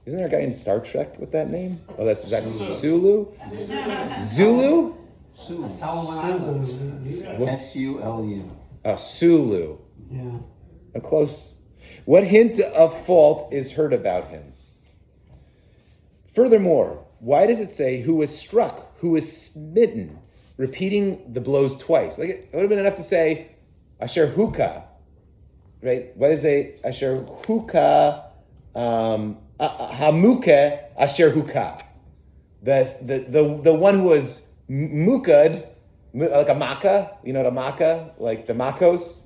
Isn't there a guy in Star Trek with that name? Oh, that's Sulu? Zulu? Solomon Islands. Sulu. Sulu. Yeah. Close. What hint of fault is heard about him? Furthermore, why does it say who was struck, who was smitten, repeating the blows twice? Like it would have been enough to say Asher Huka, right? Why does it say Asher Huka, Hamuke Asher Huka? The one who was mukad, like a makkah, the makkah, like the makos,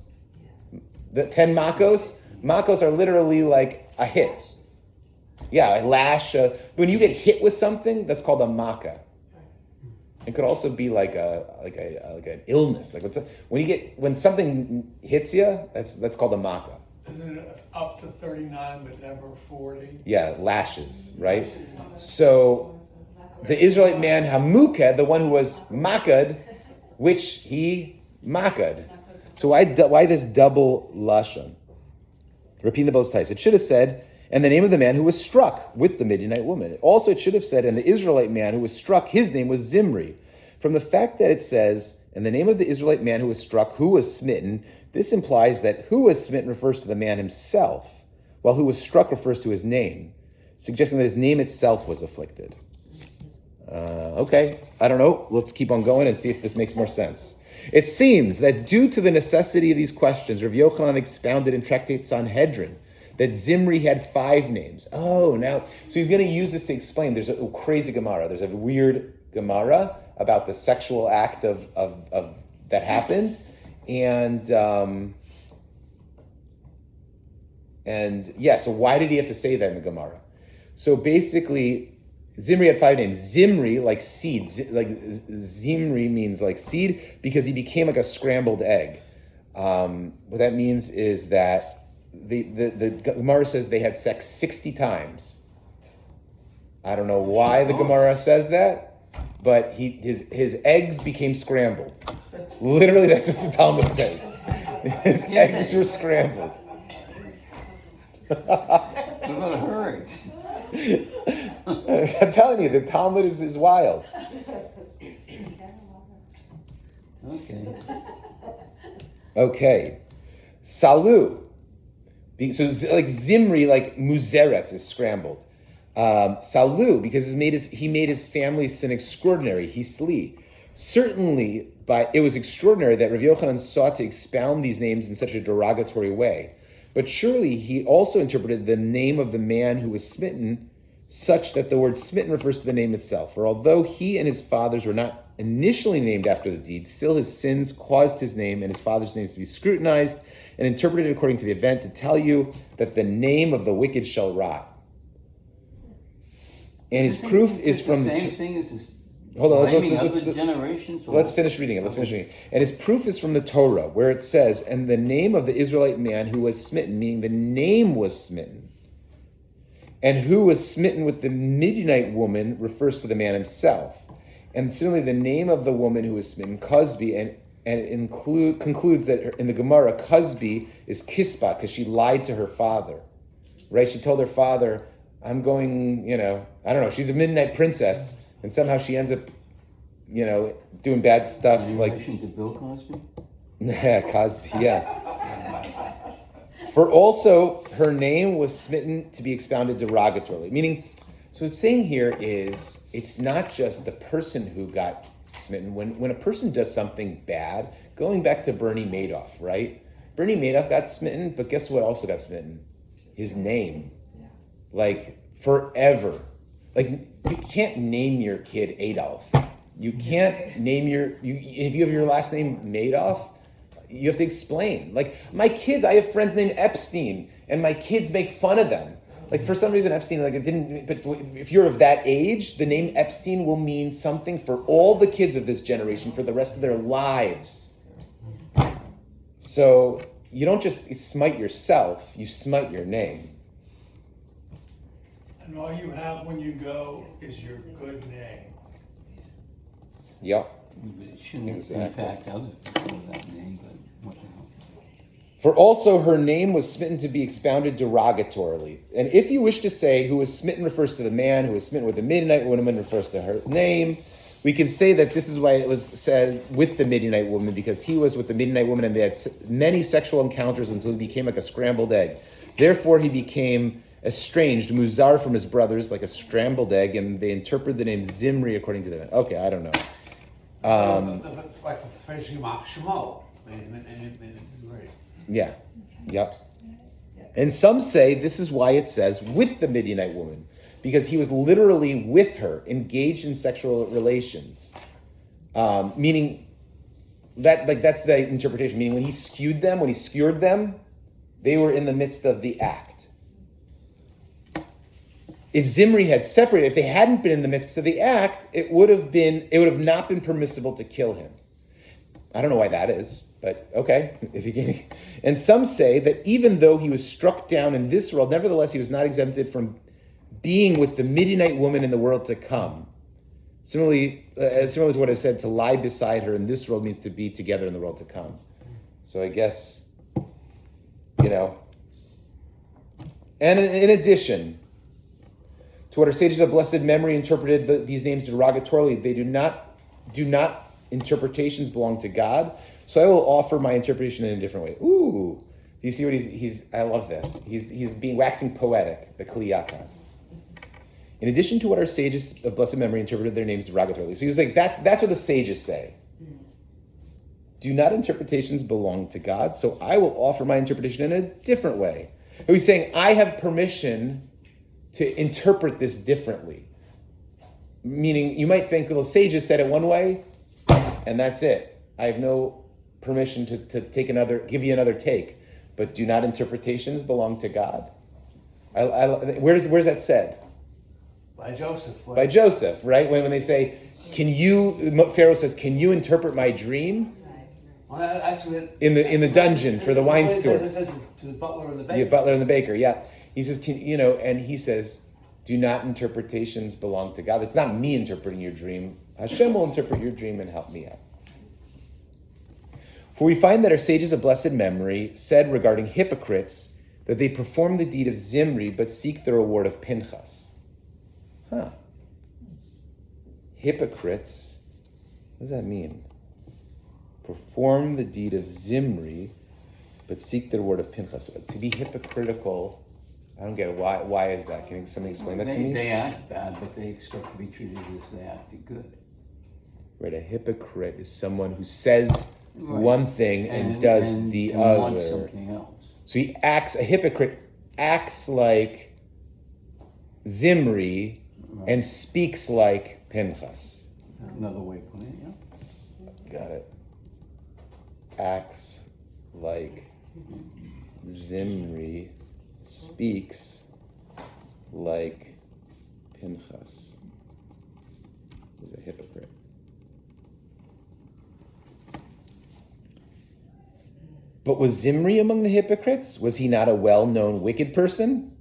the 10 makos. Makos are literally like a hit. Yeah, a lash. When you get hit with something, that's called a makkah. It could also be like an illness. Like when something hits you, that's called a makkah. Isn't it up to 39 but never 40? Yeah, lashes, right? So the Israelite man Hamuka, the one who was makad, which he makad. So why this double lashon? Repeating the blows twice. It should have said, and the name of the man who was struck with the Midianite woman. Also, it should have said, and the Israelite man who was struck, his name was Zimri. From the fact that it says, and the name of the Israelite man who was struck, who was smitten, this implies that who was smitten refers to the man himself, while who was struck refers to his name, suggesting that his name itself was afflicted. Okay, I don't know. Let's keep on going and see if this makes more sense. It seems that due to the necessity of these questions, Rav Yochanan expounded in Tractate Sanhedrin that Zimri had 5 names. Oh, now, so he's going to use this to explain. There's a crazy Gemara. There's a weird Gemara about the sexual act of that happened. And yeah, so why did he have to say that in the Gemara? So basically, Zimri had 5 names. Zimri, like seed, like Zimri means like seed, because he became like a scrambled egg. What that means is that the Gemara says they had sex 60 times. I don't know why the Gemara says that, but his eggs became scrambled. Literally, that's what the Talmud says. His eggs were scrambled. What about her eggs? I'm telling you, the Talmud is wild. Okay. Okay. Salu. So like Zimri, like Muzeret is scrambled. Salu, because he made his family's sin extraordinary. Hisli. Certainly, it was extraordinary that Rav Yochanan sought to expound these names in such a derogatory way. But surely he also interpreted the name of the man who was smitten such that the word smitten refers to the name itself. For although he and his fathers were not initially named after the deed, still his sins caused his name and his father's names to be scrutinized and interpreted according to the event to tell you that the name of the wicked shall rot. And his proof is from the same thing as this. Hold on, let's finish reading it. And his proof is from the Torah, where it says, and the name of the Israelite man who was smitten, meaning the name was smitten, and who was smitten with the Midianite woman refers to the man himself. And similarly, the name of the woman who was smitten, Cosby, and it concludes that in the Gemara, Cosby is Kispa, because she lied to her father. Right? She told her father, I'm going, I don't know, she's a Midianite princess. And somehow she ends up, doing bad stuff. In relation to Bill Cosby? Yeah, Cosby, yeah. For also, her name was smitten to be expounded derogatorily. Meaning, so what it's saying here is, it's not just the person who got smitten. When a person does something bad, going back to Bernie Madoff, right? Bernie Madoff got smitten, but guess what also got smitten? His name. Like, forever. Like, you can't name your kid Adolf. You can't name if you have your last name Madoff, you have to explain. Like, my kids, I have friends named Epstein, and my kids make fun of them. Like, for some reason, Epstein, like, it didn't, but if you're of that age, the name Epstein will mean something for all the kids of this generation for the rest of their lives. So, you don't just smite yourself, you smite your name. And all you have when you go is your good name. Yep. It shouldn't impact other people with that name, but what the hell. For also her name was smitten to be expounded derogatorily. And if you wish to say who was smitten refers to the man, who was smitten with the Midianite woman refers to her name, we can say that this is why it was said with the Midianite woman, because he was with the Midianite woman and they had many sexual encounters until he became like a scrambled egg. Therefore he became estranged, muzar from his brothers, like a scrambled egg, and they interpret the name Zimri according to them. Okay, I don't know. Like a phrase Yimach Shemo. Yeah. Yep. And some say this is why it says with the Midianite woman, because he was literally with her, engaged in sexual relations. Meaning that, like, that's the interpretation. Meaning when he skewered them, they were in the midst of the act. If Zimri had separated, if they hadn't been in the midst of the act, it would have not been permissible to kill him. I don't know why that is, but okay. And some say that even though he was struck down in this world, nevertheless he was not exempted from being with the Midianite woman in the world to come. Similarly to what I said, to lie beside her in this world means to be together in the world to come. So I guess, and in addition to what our sages of blessed memory interpreted these names derogatorily, they do not interpretations belong to God. So I will offer my interpretation in a different way. Ooh, do you see what he's I love this. He's being waxing poetic, the Kli Yakar. In addition to what our sages of blessed memory interpreted their names derogatorily. So he was like, that's what the sages say. Do not interpretations belong to God? So I will offer my interpretation in a different way. He's saying, I have permission to interpret this differently. Meaning, you might think, well, the sages said it one way, and that's it. I have no permission to give you another take. But do not interpretations belong to God? Where's that said? By Joseph. By Joseph, right? When they say, Pharaoh says, can you interpret my dream? Well, actually, In the dungeon for the wine it steward. says to the butler and the baker. The butler and the baker, yeah. He says, and he says, do not interpretations belong to God? It's not me interpreting your dream. Hashem will interpret your dream and help me out. For we find that our sages of blessed memory said regarding hypocrites that they perform the deed of Zimri but seek the reward of Pinchas. Hypocrites, what does that mean? Perform the deed of Zimri but seek the reward of Pinchas. To be hypocritical, I don't get it. Why is that? Can somebody explain that to me? They act bad, but they expect to be treated as they acted good. Right, a hypocrite is someone who says one thing and does the and other. wants something else. So a hypocrite acts like Zimri and speaks like Pinchas. Another way of putting it, Got it. Acts like Zimri, speaks like Pinchas. Is a hypocrite. But was Zimri among the hypocrites? Was he not a well-known wicked person?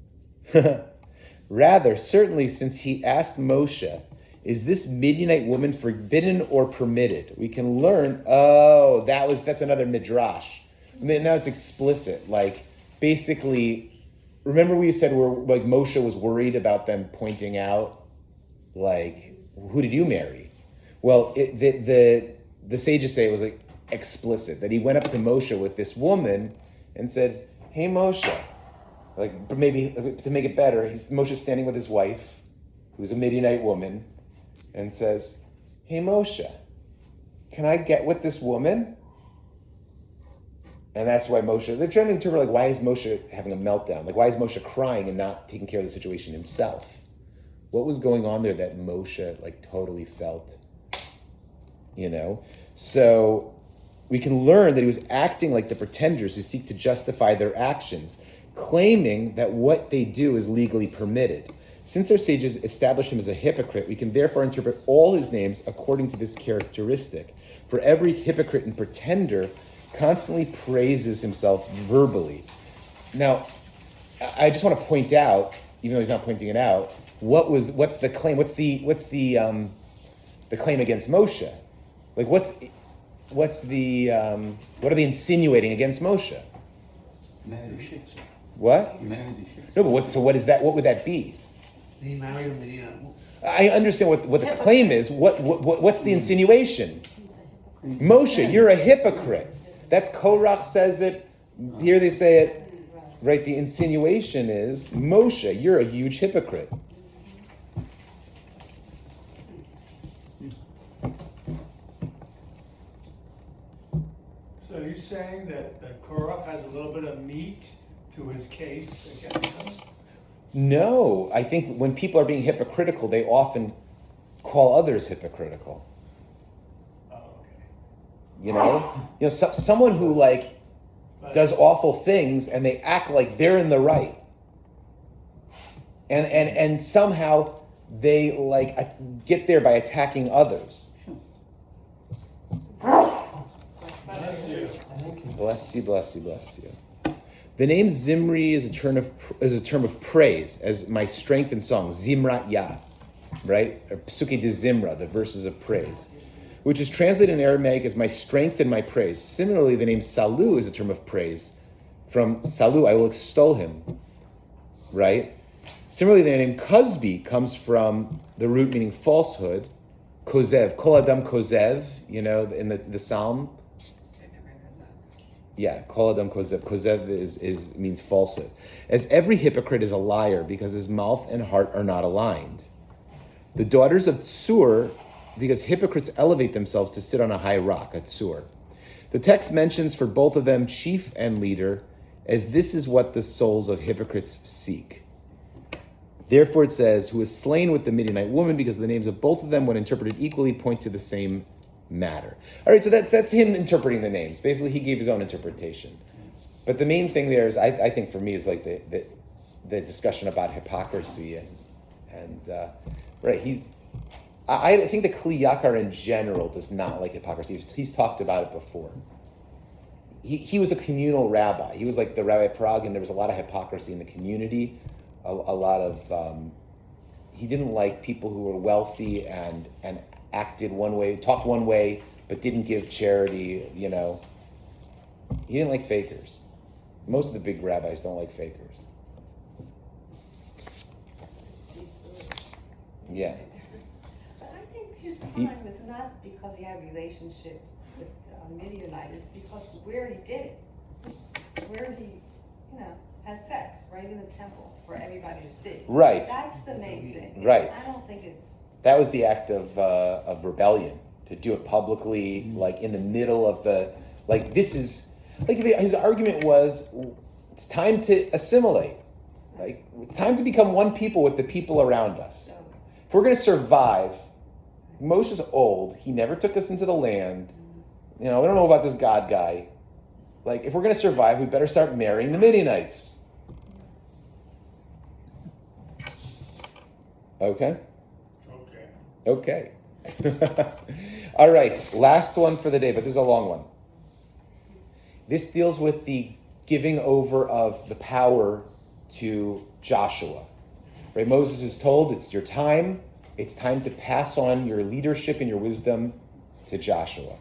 Rather, certainly, since he asked Moshe, is this Midianite woman forbidden or permitted? We can learn, that's another midrash. Now it's explicit. Like, basically, remember we said Moshe was worried about them pointing out, like, who did you marry? Well, the sages say it was like explicit, that he went up to Moshe with this woman and said, hey Moshe, like maybe to make it better, Moshe's standing with his wife, who's a Midianite woman, and says, hey Moshe, can I get with this woman? And that's why they're trying to interpret, like, why is Moshe having a meltdown? Like, why is Moshe crying and not taking care of the situation himself? What was going on there that Moshe, like, totally felt, So we can learn that he was acting like the pretenders who seek to justify their actions, claiming that what they do is legally permitted. Since our sages established him as a hypocrite, we can therefore interpret all his names according to this characteristic. For every hypocrite and pretender constantly praises himself verbally. Now, I just want to point out, even though he's not pointing it out, what's the claim? What's the claim against Moshe? Like, what are they insinuating against Moshe? Married a shit. What? Married a shit. No, but what is that? What would that be? He married a Medina. I understand what the claim is. What's the insinuation? Moshe, you're a hypocrite. That's Korach says it. Here they say it. Right, the insinuation is, Moshe, you're a huge hypocrite. So you're saying that Korach has a little bit of meat to his case against him? No, I think when people are being hypocritical, they often call others hypocritical. Oh, okay. Someone who does awful things and they act like they're in the right, and somehow they get there by attacking others. Bless you. Bless you, bless you, bless you. The name Zimri is a term of praise, as my strength in song, Zimrat Yah, right? Or Psuke de Zimra, the verses of praise, which is translated in Aramaic as my strength and my praise. Similarly, the name Salu is a term of praise. From Salu, I will extol him, right? Similarly, the name Kozbi comes from the root meaning falsehood, Kozev, Kol Adam Kozev, in the Psalm. Yeah, Kol Adam Kozev. Kozev means falsehood. As every hypocrite is a liar because his mouth and heart are not aligned. The daughters of Tsur, because hypocrites elevate themselves to sit on a high rock, at Tsur. The text mentions for both of them chief and leader, as this is what the souls of hypocrites seek. Therefore it says, who was slain with the Midianite woman, because the names of both of them, when interpreted equally, point to the same matter. All right, so that's him interpreting the names. Basically, he gave his own interpretation. But the main thing there is, I think for me, is like the discussion about hypocrisy and right. I think the Kli Yakar in general does not like hypocrisy. He's talked about it before. He was a communal rabbi. He was like the Rabbi Prague, and there was a lot of hypocrisy in the community. A lot of he didn't like people who were wealthy and acted one way, talked one way, but didn't give charity. You know, he didn't like fakers. Most of the big rabbis don't like fakers. Yeah. But I think his crime is not because he had relationships with Midianites, because where he did it, where he, had sex right in the temple for everybody to see. Right. That's the main thing. Right. I don't think it's. That was the act of rebellion, to do it publicly, like in the middle of the, like this is, like his argument was, it's time to assimilate. Like, it's time to become one people with the people around us. So, If we're going to survive, Moshe's old. He never took us into the land. We don't know about this God guy. Like, if we're going to survive, we better start marrying the Midianites. Okay? Okay. All right, last one for the day, but this is a long one. This deals with the giving over of the power to Joshua. Right? Moses is told it's your time. It's time to pass on your leadership and your wisdom to Joshua.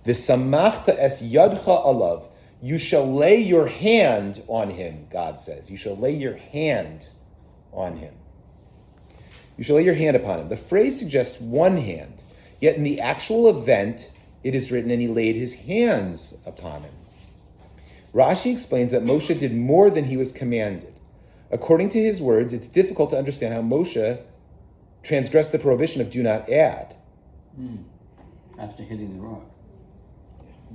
V'samachta es yadcha alav. You shall lay your hand on him, God says. You shall lay your hand on him. You shall lay your hand upon him. The phrase suggests one hand, yet in the actual event, it is written, and he laid his hands upon him. Rashi explains that Moshe did more than he was commanded. According to his words, it's difficult to understand how Moshe transgressed the prohibition of do not add. After hitting the rock.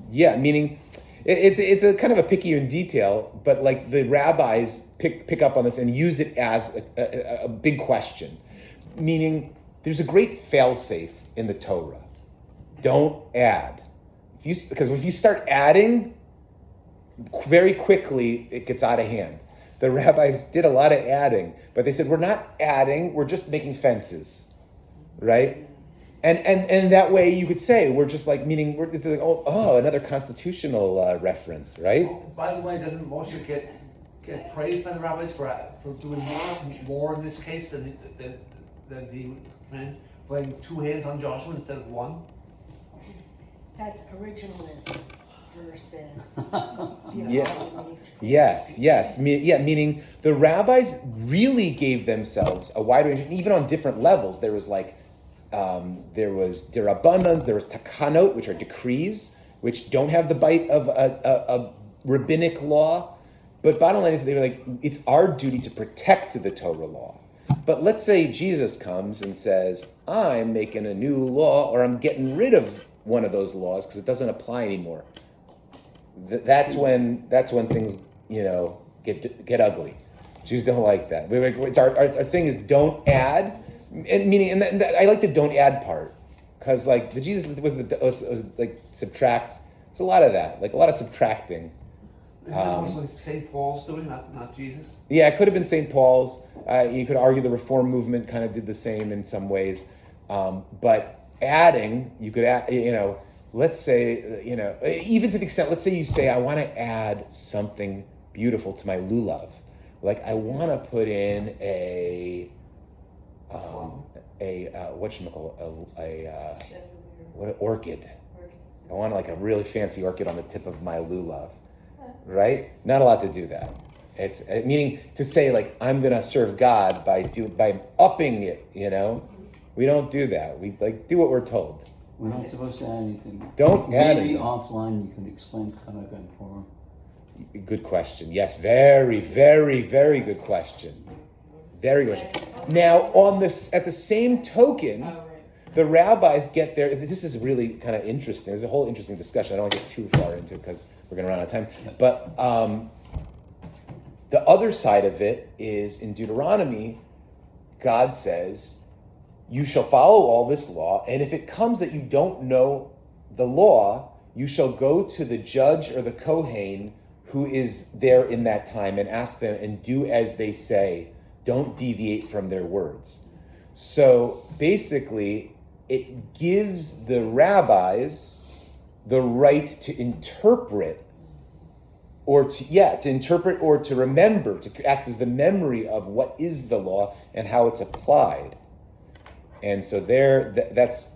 Yeah, meaning it's a kind of a Picayune detail, but like the rabbis pick up on this and use it as a big question. Meaning there's a great fail-safe in the Torah. Don't add. Because if you start adding, very quickly it gets out of hand. The rabbis did a lot of adding, but they said, we're not adding, we're just making fences, right? And that way you could say, we're just like, meaning, it's like, another constitutional reference, right? By the way, doesn't Moshe get praised by the rabbis for doing more in this case than the man laying two hands on Joshua instead of one? That's originalism versus Yes. Meaning the rabbis really gave themselves a wide range, and even on different levels. There was there was derabbanans, there was takanot, which are decrees, which don't have the bite of a rabbinic law. But bottom line is, they were like, it's our duty to protect the Torah law. But let's say Jesus comes and says, I'm making a new law, or I'm getting rid of one of those laws because it doesn't apply anymore. That's when things, get ugly. Jews don't like that. It's our thing is don't add, and meaning, and I like the don't add part, because like the Jesus was like subtract. There's a lot of that, like a lot of subtracting. Isn't that also St. Paul's doing, not Jesus? Yeah, it could have been St. Paul's. You could argue the Reform movement kind of did the same in some ways, but adding, you could add, let's say, even to the extent, let's say you say, I want to add something beautiful to my lulav. Like, I want to put in what an orchid. I want like a really fancy orchid on the tip of my lulav, right? Not allowed to do that. It's meaning to say like, I'm going to serve God by upping it, We don't do that. We do what we're told. We're not supposed to add anything. Don't add Maybe anything. offline you can explain Chanukah and Purim. Good question. Yes, very, very, very good question. Very good question. Now, at the same token, the rabbis get there. This is really kind of interesting. There's a whole interesting discussion. I don't want to get too far into it because we're going to run out of time. But The other side of it is in Deuteronomy, God says, you shall follow all this law, and if it comes that you don't know the law, you shall go to the judge or the Kohen who is there in that time and ask them and do as they say. Don't deviate from their words. So basically, it gives the rabbis the right to interpret or to interpret or to remember, to act as the memory of what is the law and how it's applied. And so that's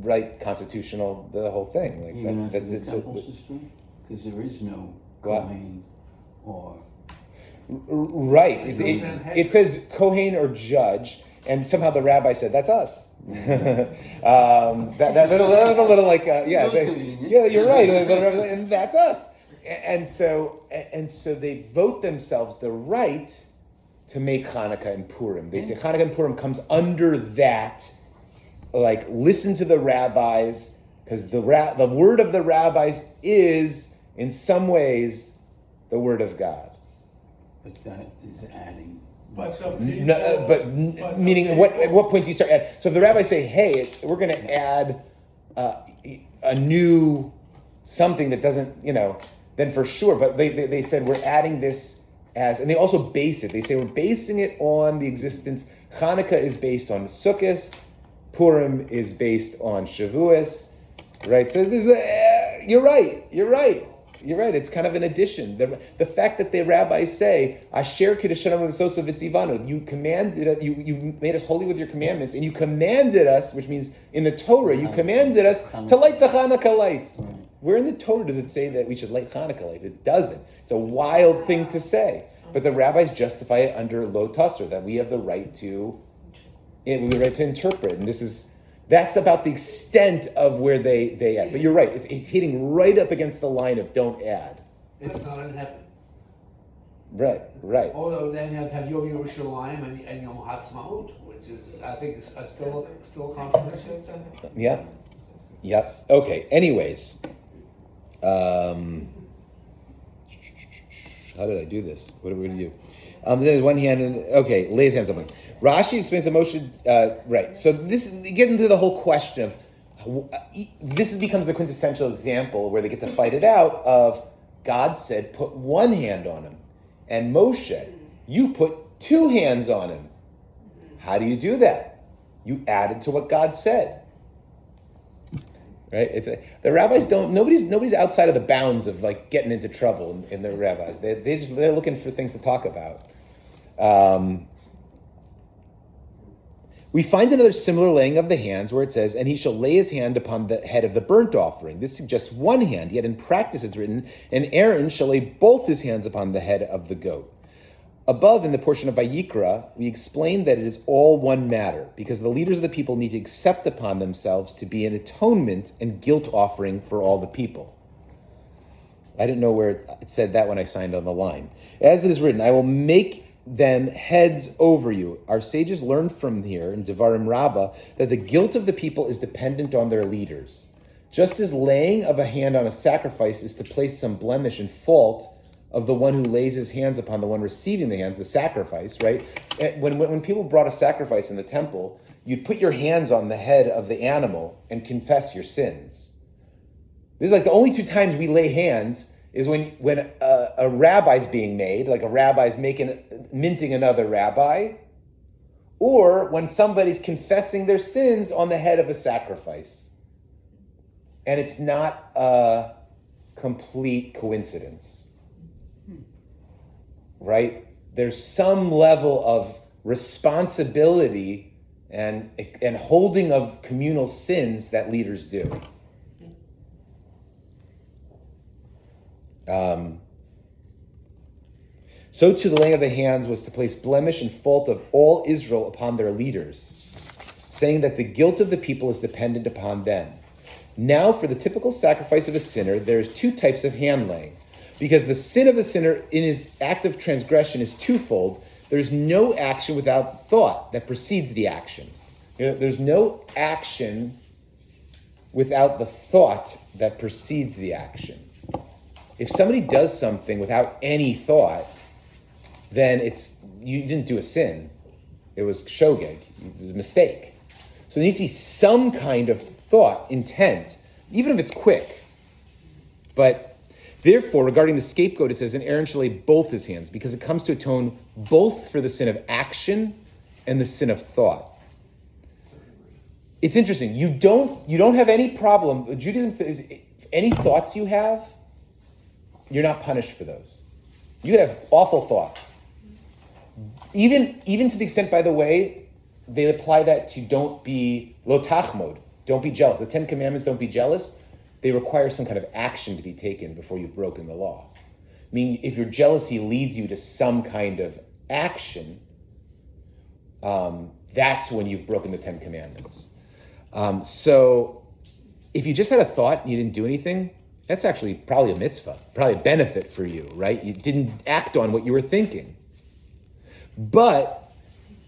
right, constitutional, the whole thing. Like Even that's after the temple system, because there is no What? Kohen or right. It says Kohen or judge, and somehow the rabbi said, "That's us." that was a little like yeah, you're right, and that's us. And so they vote themselves the right to make Hanukkah and Purim. They say Hanukkah and Purim comes under that, like, listen to the rabbis, because the word of the rabbis is, in some ways, the word of God. But that is adding. But Meaning, at what point do you start adding? So if the rabbis say, hey, we're going to add a new something that doesn't, then for sure. But they said, we're adding this as, and they also base it. They say, we're basing it on the existence. Hanukkah is based on Sukkot. Purim is based on Shavuos. Right? So there's you're right. It's kind of an addition. The fact that the rabbis say, "Asher kiddushanim v'sosa v'tzivanu," you commanded, you made us holy with your commandments, and you commanded us, which means in the Torah, you commanded us to light the Hanukkah lights. Where in the Torah does it say that we should light Hanukkah lights? It doesn't. It's a wild thing to say, but the rabbis justify it under lo tasser, that we have the right to interpret, and that's about the extent of where they add. But you're right, it's hitting right up against the line of don't add. It's not in heaven. Right. Although then you have Yom Yerushalayim and Yom Ha'atzmaut, which is, I think, still a controversy. Yep. Okay. Anyways, how did I do this? What are we going to do? There's one hand, lay his hands up. Rashi explains the motion, right. So this is, get into the whole question of, this becomes the quintessential example where they get to fight it out of, God said, put one hand on him. And Moshe, you put two hands on him. How do you do that? You added to what God said. Right? The rabbis don't. Nobody's outside of the bounds of like getting into trouble in the rabbis. They're looking for things to talk about. We find another similar laying of the hands where it says, "And he shall lay his hand upon the head of the burnt offering." This suggests one hand. Yet in practice, it's written, "And Aaron shall lay both his hands upon the head of the goat." Above, in the portion of Vayikra, we explained that it is all one matter, because the leaders of the people need to accept upon themselves to be an atonement and guilt offering for all the people. I didn't know where it said that when I signed on the line. As it is written, "I will make them heads over you." Our sages learned from here in Devarim Rabbah that the guilt of the people is dependent on their leaders. Just as laying of a hand on a sacrifice is to place some blemish and fault of the one who lays his hands upon the one receiving the hands, the sacrifice, right? When people brought a sacrifice in the temple, you'd put your hands on the head of the animal and confess your sins. This is like the only two times we lay hands is when a rabbi's being made, like a rabbi's minting another rabbi, or when somebody's confessing their sins on the head of a sacrifice. And it's not a complete coincidence. Right? There's some level of responsibility and holding of communal sins that leaders do. So too the laying of the hands was to place blemish and fault of all Israel upon their leaders, saying that the guilt of the people is dependent upon them. Now for the typical sacrifice of a sinner, there is two types of hand laying. Because the sin of the sinner in his act of transgression is twofold. There's no action without thought that precedes the action. There's no action without the thought that precedes the action. If somebody does something without any thought, then you didn't do a sin. It was shogeg, it was a mistake. So there needs to be some kind of thought, intent, even if it's quick. But therefore, regarding the scapegoat, it says, and Aaron shall lay both his hands, because it comes to atone both for the sin of action and the sin of thought. It's interesting. You don't have any problem. Judaism is any thoughts you have, you're not punished for those. You could have awful thoughts. Even to the extent, by the way, they apply that to don't be lo tachmod, don't be jealous. The 10 Commandments, don't be jealous, they require some kind of action to be taken before you've broken the law. I mean, if your jealousy leads you to some kind of action, that's when you've broken the 10 Commandments. So if you just had a thought and you didn't do anything, that's actually probably a mitzvah, probably a benefit for you, right? You didn't act on what you were thinking. But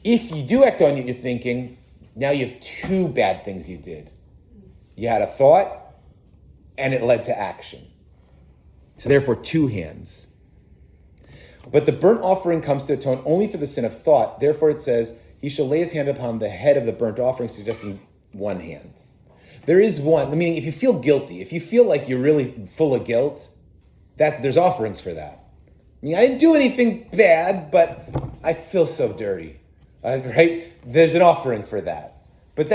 if you do act on what you're thinking, now you have two bad things you did. You had a thought and it led to action. So therefore, 2 hands. But the burnt offering comes to atone only for the sin of thought. Therefore it says, he shall lay his hand upon the head of the burnt offering, suggesting 1 hand. There is one, meaning if you feel guilty, if you feel like you're really full of guilt, there's offerings for that. I mean, I didn't do anything bad, but I feel so dirty, right? There's an offering for that. But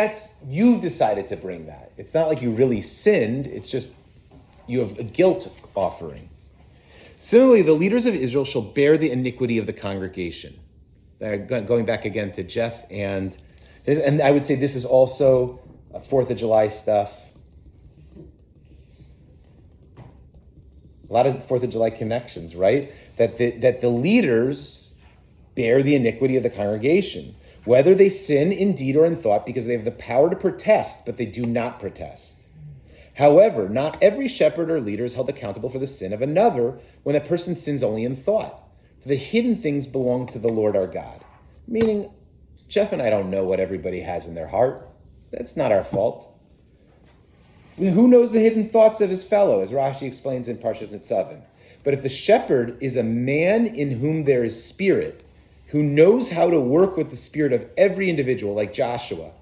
you decided to bring that. It's not like you really sinned, it's just you have a guilt offering. Similarly, the leaders of Israel shall bear the iniquity of the congregation. Going back again to Jeff, and I would say this is also 4th of July stuff. A lot of 4th of July connections, right? That the leaders bear the iniquity of the congregation, whether they sin in deed or in thought, because they have the power to protest, but they do not protest. However, not every shepherd or leader is held accountable for the sin of another when that person sins only in thought. For the hidden things belong to the Lord our God. Meaning, Jeff and I don't know what everybody has in their heart. That's not our fault. I mean, who knows the hidden thoughts of his fellow, as Rashi explains in Parshas Nitzavim? But if the shepherd is a man in whom there is spirit, who knows how to work with the spirit of every individual, like Joshua,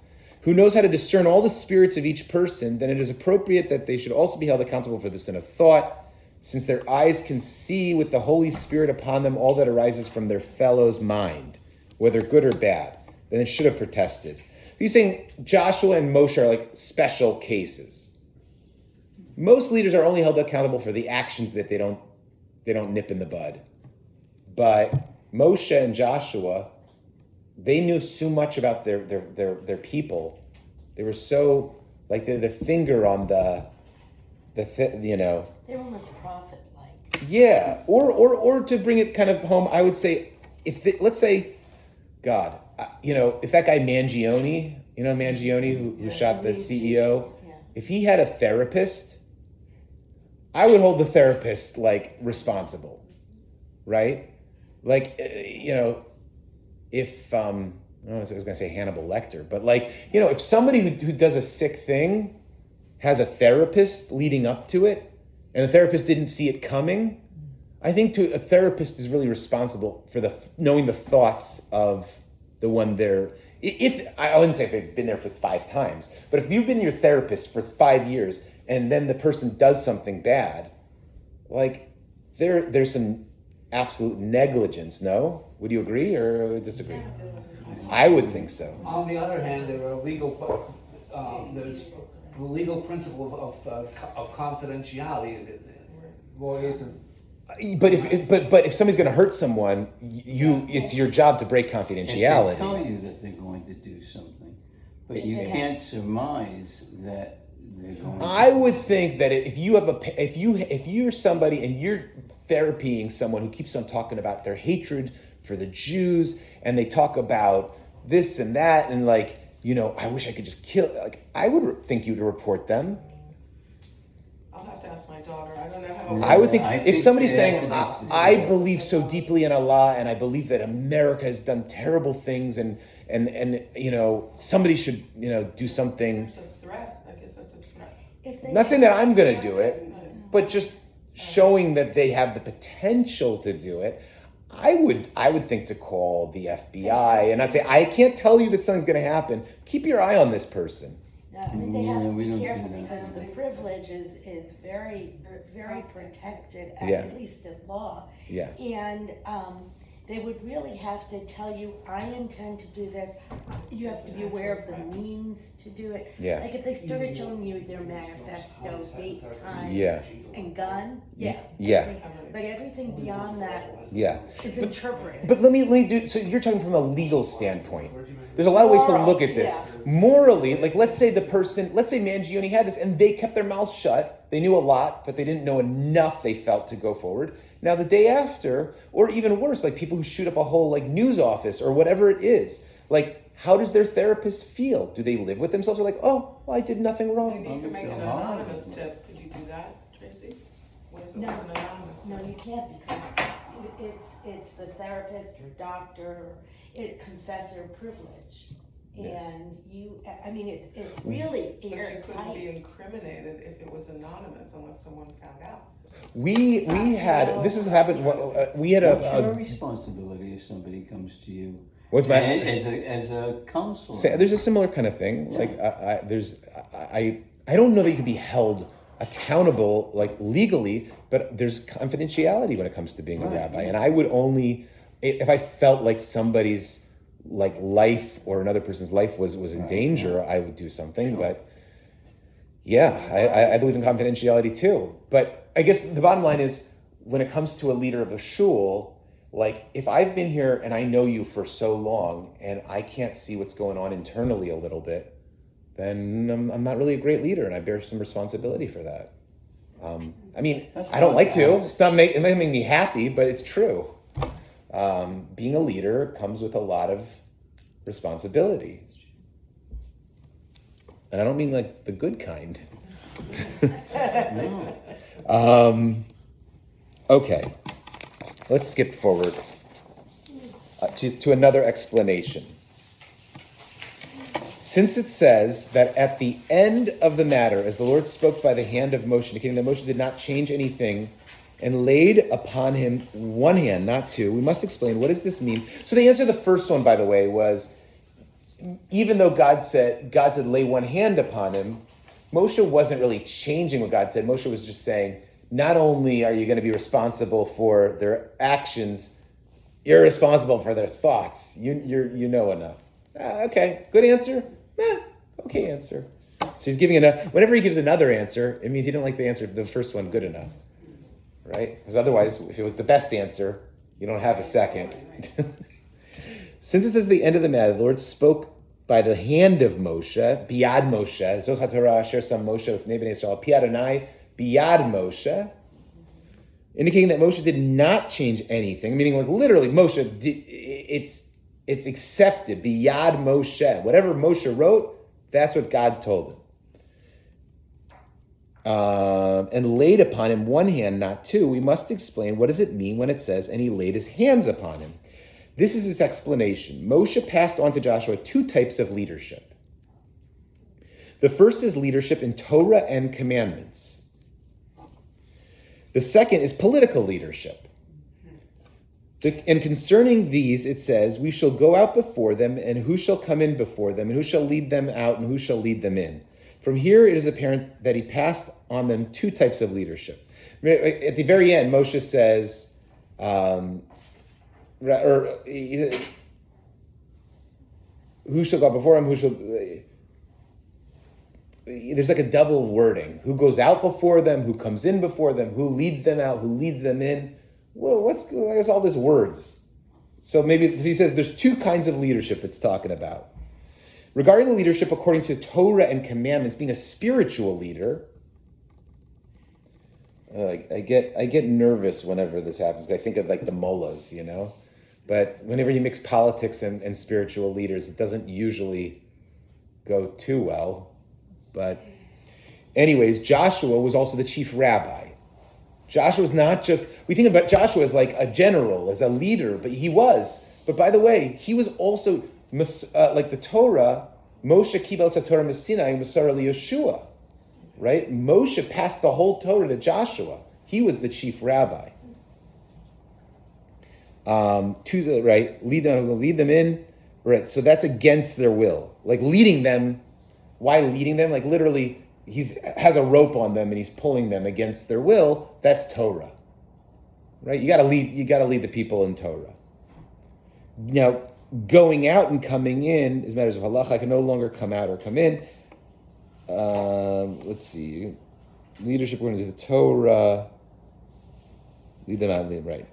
who knows how to discern all the spirits of each person, then it is appropriate that they should also be held accountable for the sin of thought, since their eyes can see with the Holy Spirit upon them all that arises from their fellow's mind, whether good or bad. Then it should have protested. He's saying Joshua and Moshe are like special cases. Most leaders are only held accountable for the actions that they don't nip in the bud. But Moshe and Joshua, they knew so much about their people. They were so like their finger on the you know. They were almost prophet-like. Yeah, or to bring it kind of home, I would say let's say, God, if that guy Mangione, who shot the CEO, if he had a therapist, I would hold the therapist like responsible, right? Like, if I was going to say Hannibal Lecter, but like, if somebody who does a sick thing has a therapist leading up to it, and the therapist didn't see it coming, I think a therapist is really responsible for knowing the thoughts of the one there. I wouldn't say if they've been there for 5 times, but if you've been your therapist for 5 years and then the person does something bad, like there's some absolute negligence, no? Would you agree or disagree? I would think so. On the other hand, there's the legal principle of confidentiality. Lawyers and But if somebody's going to hurt someone, it's your job to break confidentiality. If they tell you that they're going to do something, but you can't surmise that they're going to. I would think that if you're somebody and you're therapying someone who keeps on talking about their hatred for the Jews, and they talk about this and that, and like, I wish I could just kill. Like, I would think you to report them. I'll have to ask my daughter. I don't know how. I would think if somebody's saying, I believe so deeply in Allah, and I believe that America has done terrible things, and somebody should do something. It's a threat. I guess that's a threat. Not saying that I'm going to do it, but just showing that they have the potential to do it. I would think to call the FBI and I'd say, I can't tell you that something's going to happen. Keep your eye on this person. No, I mean, they have to we be don't do careful that. because the privilege is very, very protected, Yeah. at least at law. Yeah. And they would really have to tell you, I intend to do this. You have to be aware of the means to do it. Yeah. Like if they started showing you their manifesto, date, time, Yeah. and gun, yeah. Yeah. But everything beyond that Yeah. is interpreted. But let me do, so you're talking from a legal standpoint. There's a lot of ways to Moral, look at this. yeah. Morally, like let's say Mangione had this and they kept their mouth shut. They knew a lot, but they didn't know enough, they felt, to go forward. Now the day after, or even worse, like people who shoot up a whole like news office or whatever it is, like how does their therapist feel? Do they live with themselves? Or like, oh, well, I did nothing wrong. Maybe you could make an anonymous tip. Could you do that, Tracy? What if it No. was an anonymous tip? No, you can't because it's the therapist or doctor, it's confessor privilege. And I mean, it's really But you couldn't be airtight. incriminated if it was anonymous unless someone found out. We had, this has happened, we had What's your a responsibility if somebody comes to you what's my, as a counselor? there's a similar kind of thing. Yeah. Like I don't know that you could be held accountable like legally, but there's confidentiality when it comes to being a Right. rabbi. And I would only, if I felt like somebody's like life or another person's life was in Right. danger, I would do something. Sure. But yeah, I believe in confidentiality too. But I guess the bottom line is when it comes to a leader of a shul, like if I've been here and I know you for so long and I can't see what's going on internally a little bit, then I'm not really a great leader, and I bear some responsibility for that. I mean, That's I don't like to. fun. It doesn't make me happy, but it's true. Being a leader comes with a lot of responsibility, and I don't mean like the good kind. No. Okay, let's skip forward to another explanation. Since it says that at the end of the matter, as the Lord spoke by the hand of Moshe, indicating that Moshe did not change anything and laid upon him one hand, not two, we must explain, what does this mean? So the answer to the first one, by the way, was even though God said lay one hand upon him, Moshe wasn't really changing what God said. Moshe was just saying, not only are you going to be responsible for their actions, you're responsible for their thoughts. You know enough. Okay, good answer. Okay answer. So he's giving enough. Whenever he gives another answer, it means he didn't like the answer, the first one, good enough. Right? Because otherwise, if it was the best answer, you don't have a second. Since it says the end of the matter, the Lord spoke by the hand of Moshe, biyad Moshe, Zos HaTorah Asher Sam Moshe Lifnei Bnei Yisrael, Pi Adonai, biyad Moshe, indicating that Moshe did not change anything, meaning like literally Moshe, it's accepted, biyad Moshe. Whatever Moshe wrote, that's what God told him. And laid upon him one hand, not two. We must explain, what does it mean when it says, and he laid his hands upon him? This is its explanation. Moshe passed on to Joshua two types of leadership. The first is leadership in Torah and commandments. The second is political leadership. And concerning these, it says, we shall go out before them, and who shall come in before them, and who shall lead them out, and who shall lead them in. From here, it is apparent that he passed on them two types of leadership. At the very end, Moshe says, who shall go before him, who shall... There's like a double wording. Who goes out before them, who comes in before them, who leads them out, who leads them in. Well, what's all these words? So maybe he says there's two kinds of leadership it's talking about. Regarding the leadership according to Torah and commandments, being a spiritual leader, I get nervous whenever this happens. I think of like the mullahs, But whenever you mix politics and spiritual leaders, it doesn't usually go too well. But anyways, Joshua was also the chief rabbi. Joshua was not just, we think about Joshua as like a general, as a leader, but he was. But by the way, he was also, like the Torah, Moshe kibel es haTorah miSinai Masar Yeshua, right? Moshe passed the whole Torah to Joshua. He was the chief rabbi. to the right, lead them in, right? So that's against their will, like leading them. Why leading them? Like literally, has a rope on them and he's pulling them against their will. That's Torah, right? You got to lead the people in Torah. Now, going out and coming in is matters of halacha. I can no longer come out or come in. Let's see, leadership according to the Torah. Lead them out, right?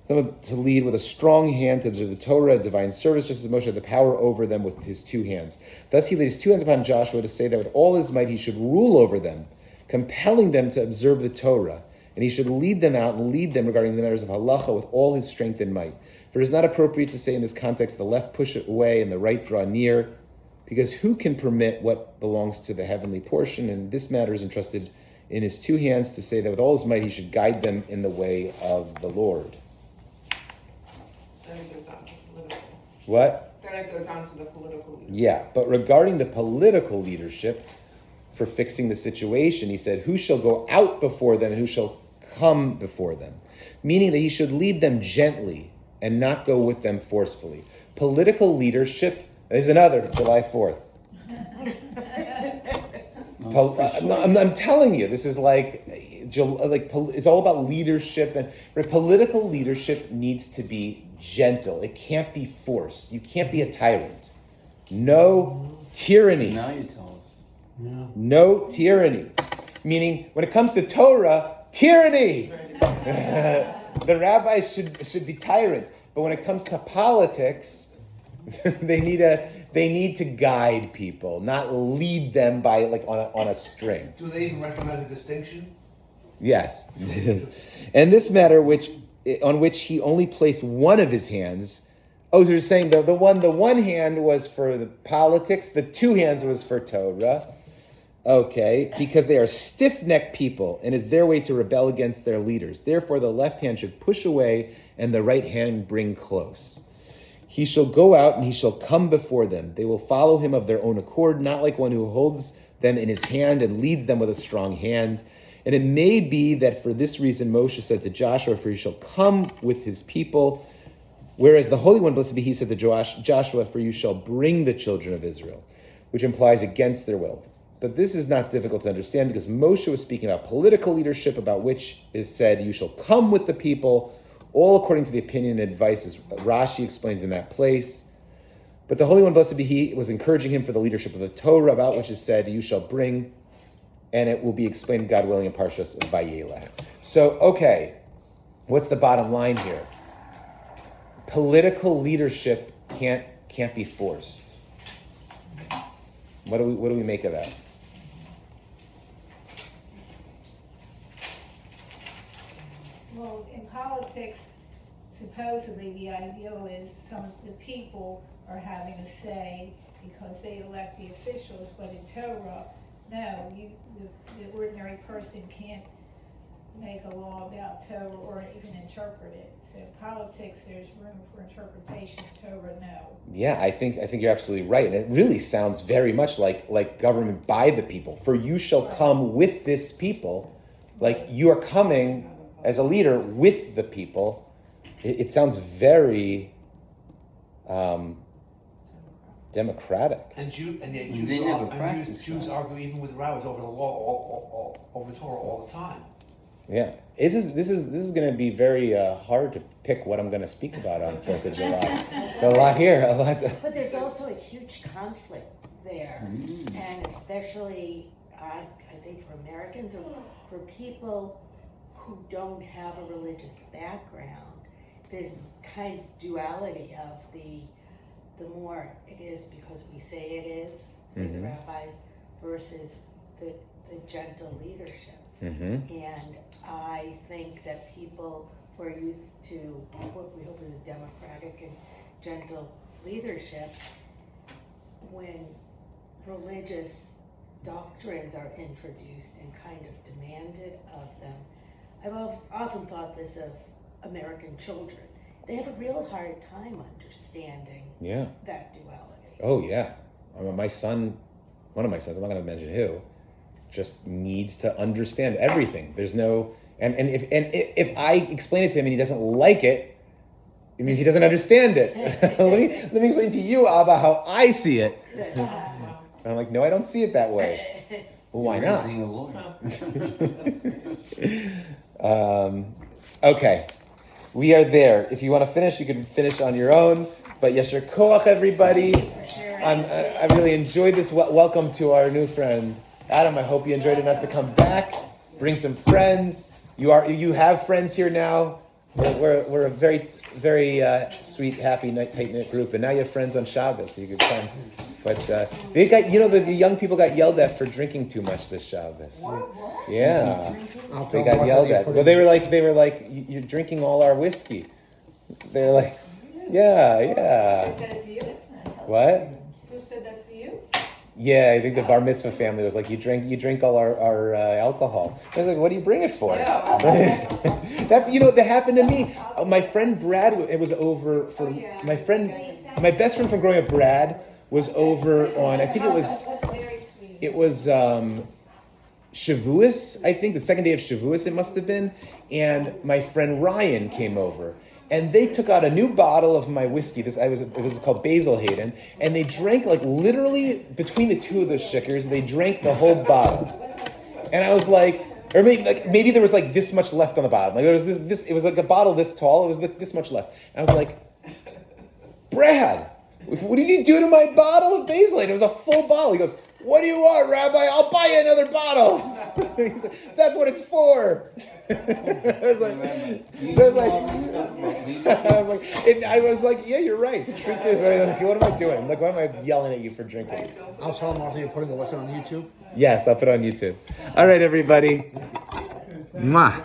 To lead with a strong hand to observe the Torah, divine service, just as Moshe had the power over them with his two hands. Thus he laid his two hands upon Joshua to say that with all his might he should rule over them, compelling them to observe the Torah, and he should lead them out and lead them regarding the matters of halacha with all his strength and might. For it is not appropriate to say in this context, the left push away and the right draw near, because who can permit what belongs to the heavenly portion? And this matter is entrusted in his two hands to say that with all his might he should guide them in the way of the Lord. Then it goes on to political. What? Then it goes on to the political leadership. Yeah, but regarding the political leadership for fixing the situation, he said, who shall go out before them and who shall come before them? Meaning that he should lead them gently and not go with them forcefully. Political leadership, there's another, July 4th. I'm telling you, this is like it's all about leadership, and political leadership needs to be gentle. It can't be forced. You can't be a tyrant. No tyranny. Now you tell us. Yeah. No tyranny. Meaning, when it comes to Torah, tyranny. The rabbis should be tyrants, but when it comes to politics, they need to guide people, not lead them by like on a string. Do they even recognize the distinction? Yes. And this matter on which he only placed one of his hands. Oh, so you're saying the one hand was for the politics, the two hands was for Torah. Okay, because they are stiff-necked people, and is their way to rebel against their leaders. Therefore, the left hand should push away, and the right hand bring close. He shall go out, and he shall come before them. They will follow him of their own accord, not like one who holds them in his hand and leads them with a strong hand. And it may be that for this reason Moshe said to Joshua, for he shall come with his people. Whereas the Holy One, blessed be he, said to Joshua, for you shall bring the children of Israel, which implies against their will. But this is not difficult to understand because Moshe was speaking about political leadership, about which is said, you shall come with the people, all according to the opinion and advice, as Rashi explained in that place. But the Holy One, blessed be he, was encouraging him for the leadership of the Torah, about which is said, you shall bring, and it will be explained, God willing, in Parshas Vayelech. So, okay, what's the bottom line here? Political leadership can't be forced. What do we make of that? Well, in politics, supposedly the ideal is some of the people are having a say because they elect the officials, but in Torah, no, the ordinary person can't make a law about Torah or even interpret it. So politics, there's room for interpretation. Torah, no. Yeah, I think you're absolutely right. And it really sounds very much like government by the people. For you shall come with this people. Like you are coming as a leader with the people. It sounds very democratic. And yet They never practice Jews that. argue even with rabbis over the law, over Torah all the time. Yeah, this is going to be very hard to pick what I'm going to speak about on 4th of July. A lot here, a lot. But there's also a huge conflict there, and especially, I think for Americans or for people who don't have a religious background, this kind of duality of the more it is because we say it is, say the rabbis, versus the gentle leadership. And I think that people who are used to what we hope is a democratic and gentle leadership, when religious doctrines are introduced and kind of demanded of them, I've often thought this of American children. They have a real hard time understanding that duality. Oh yeah, my son, one of my sons, I'm not going to mention who, just needs to understand everything. There's no, and if I explain it to him and he doesn't like it, It means he doesn't understand it. let me explain to you, Abba, how I see it. Wow. And I'm like, no, I don't see it that way. Well, why not? Being a lawyer. Okay, we are there. If you want to finish, you can finish on your own. But yasher koach, everybody. I really enjoyed this. Welcome to our new friend, Adam. I hope you enjoyed enough to come back. Bring some friends. You have friends here now. We're a very, very sweet, happy, tight-knit group. And now you have friends on Shabbos, so you could come. But they got, the young people got yelled at for drinking too much this Shabbos. Yeah, they got yelled at. Well, they were like, you're drinking all our whiskey. They're like, yeah. Who said it to you? What? Who said that to you? Yeah, I think the bar mitzvah family was like, you drink all our alcohol. I was like, what do you bring it for? That's, that happened to me. My friend Brad, it was over for my best friend from growing up, Brad, was over on, I think it was Shavuos, I think, the second day of Shavuos it must have been, and my friend Ryan came over. And they took out a new bottle of my whiskey. It was called Basil Hayden, and they drank literally between the two of those shikers. They drank the whole bottle, and I was like, or maybe there was this much left on the bottom. There was this. It was like a bottle this tall. It was this much left. And I was like, Brad, what did you do to my bottle of Basil Hayden? It was a full bottle. He goes, what do you want, Rabbi? I'll buy you another bottle. He's like, that's what it's for. I was like, yeah, you're right. The truth is, what am I doing? Why am I yelling at you for drinking? I'll tell them also you're putting a lesson on YouTube. Yes, I'll put it on YouTube. All right, everybody. Mwah.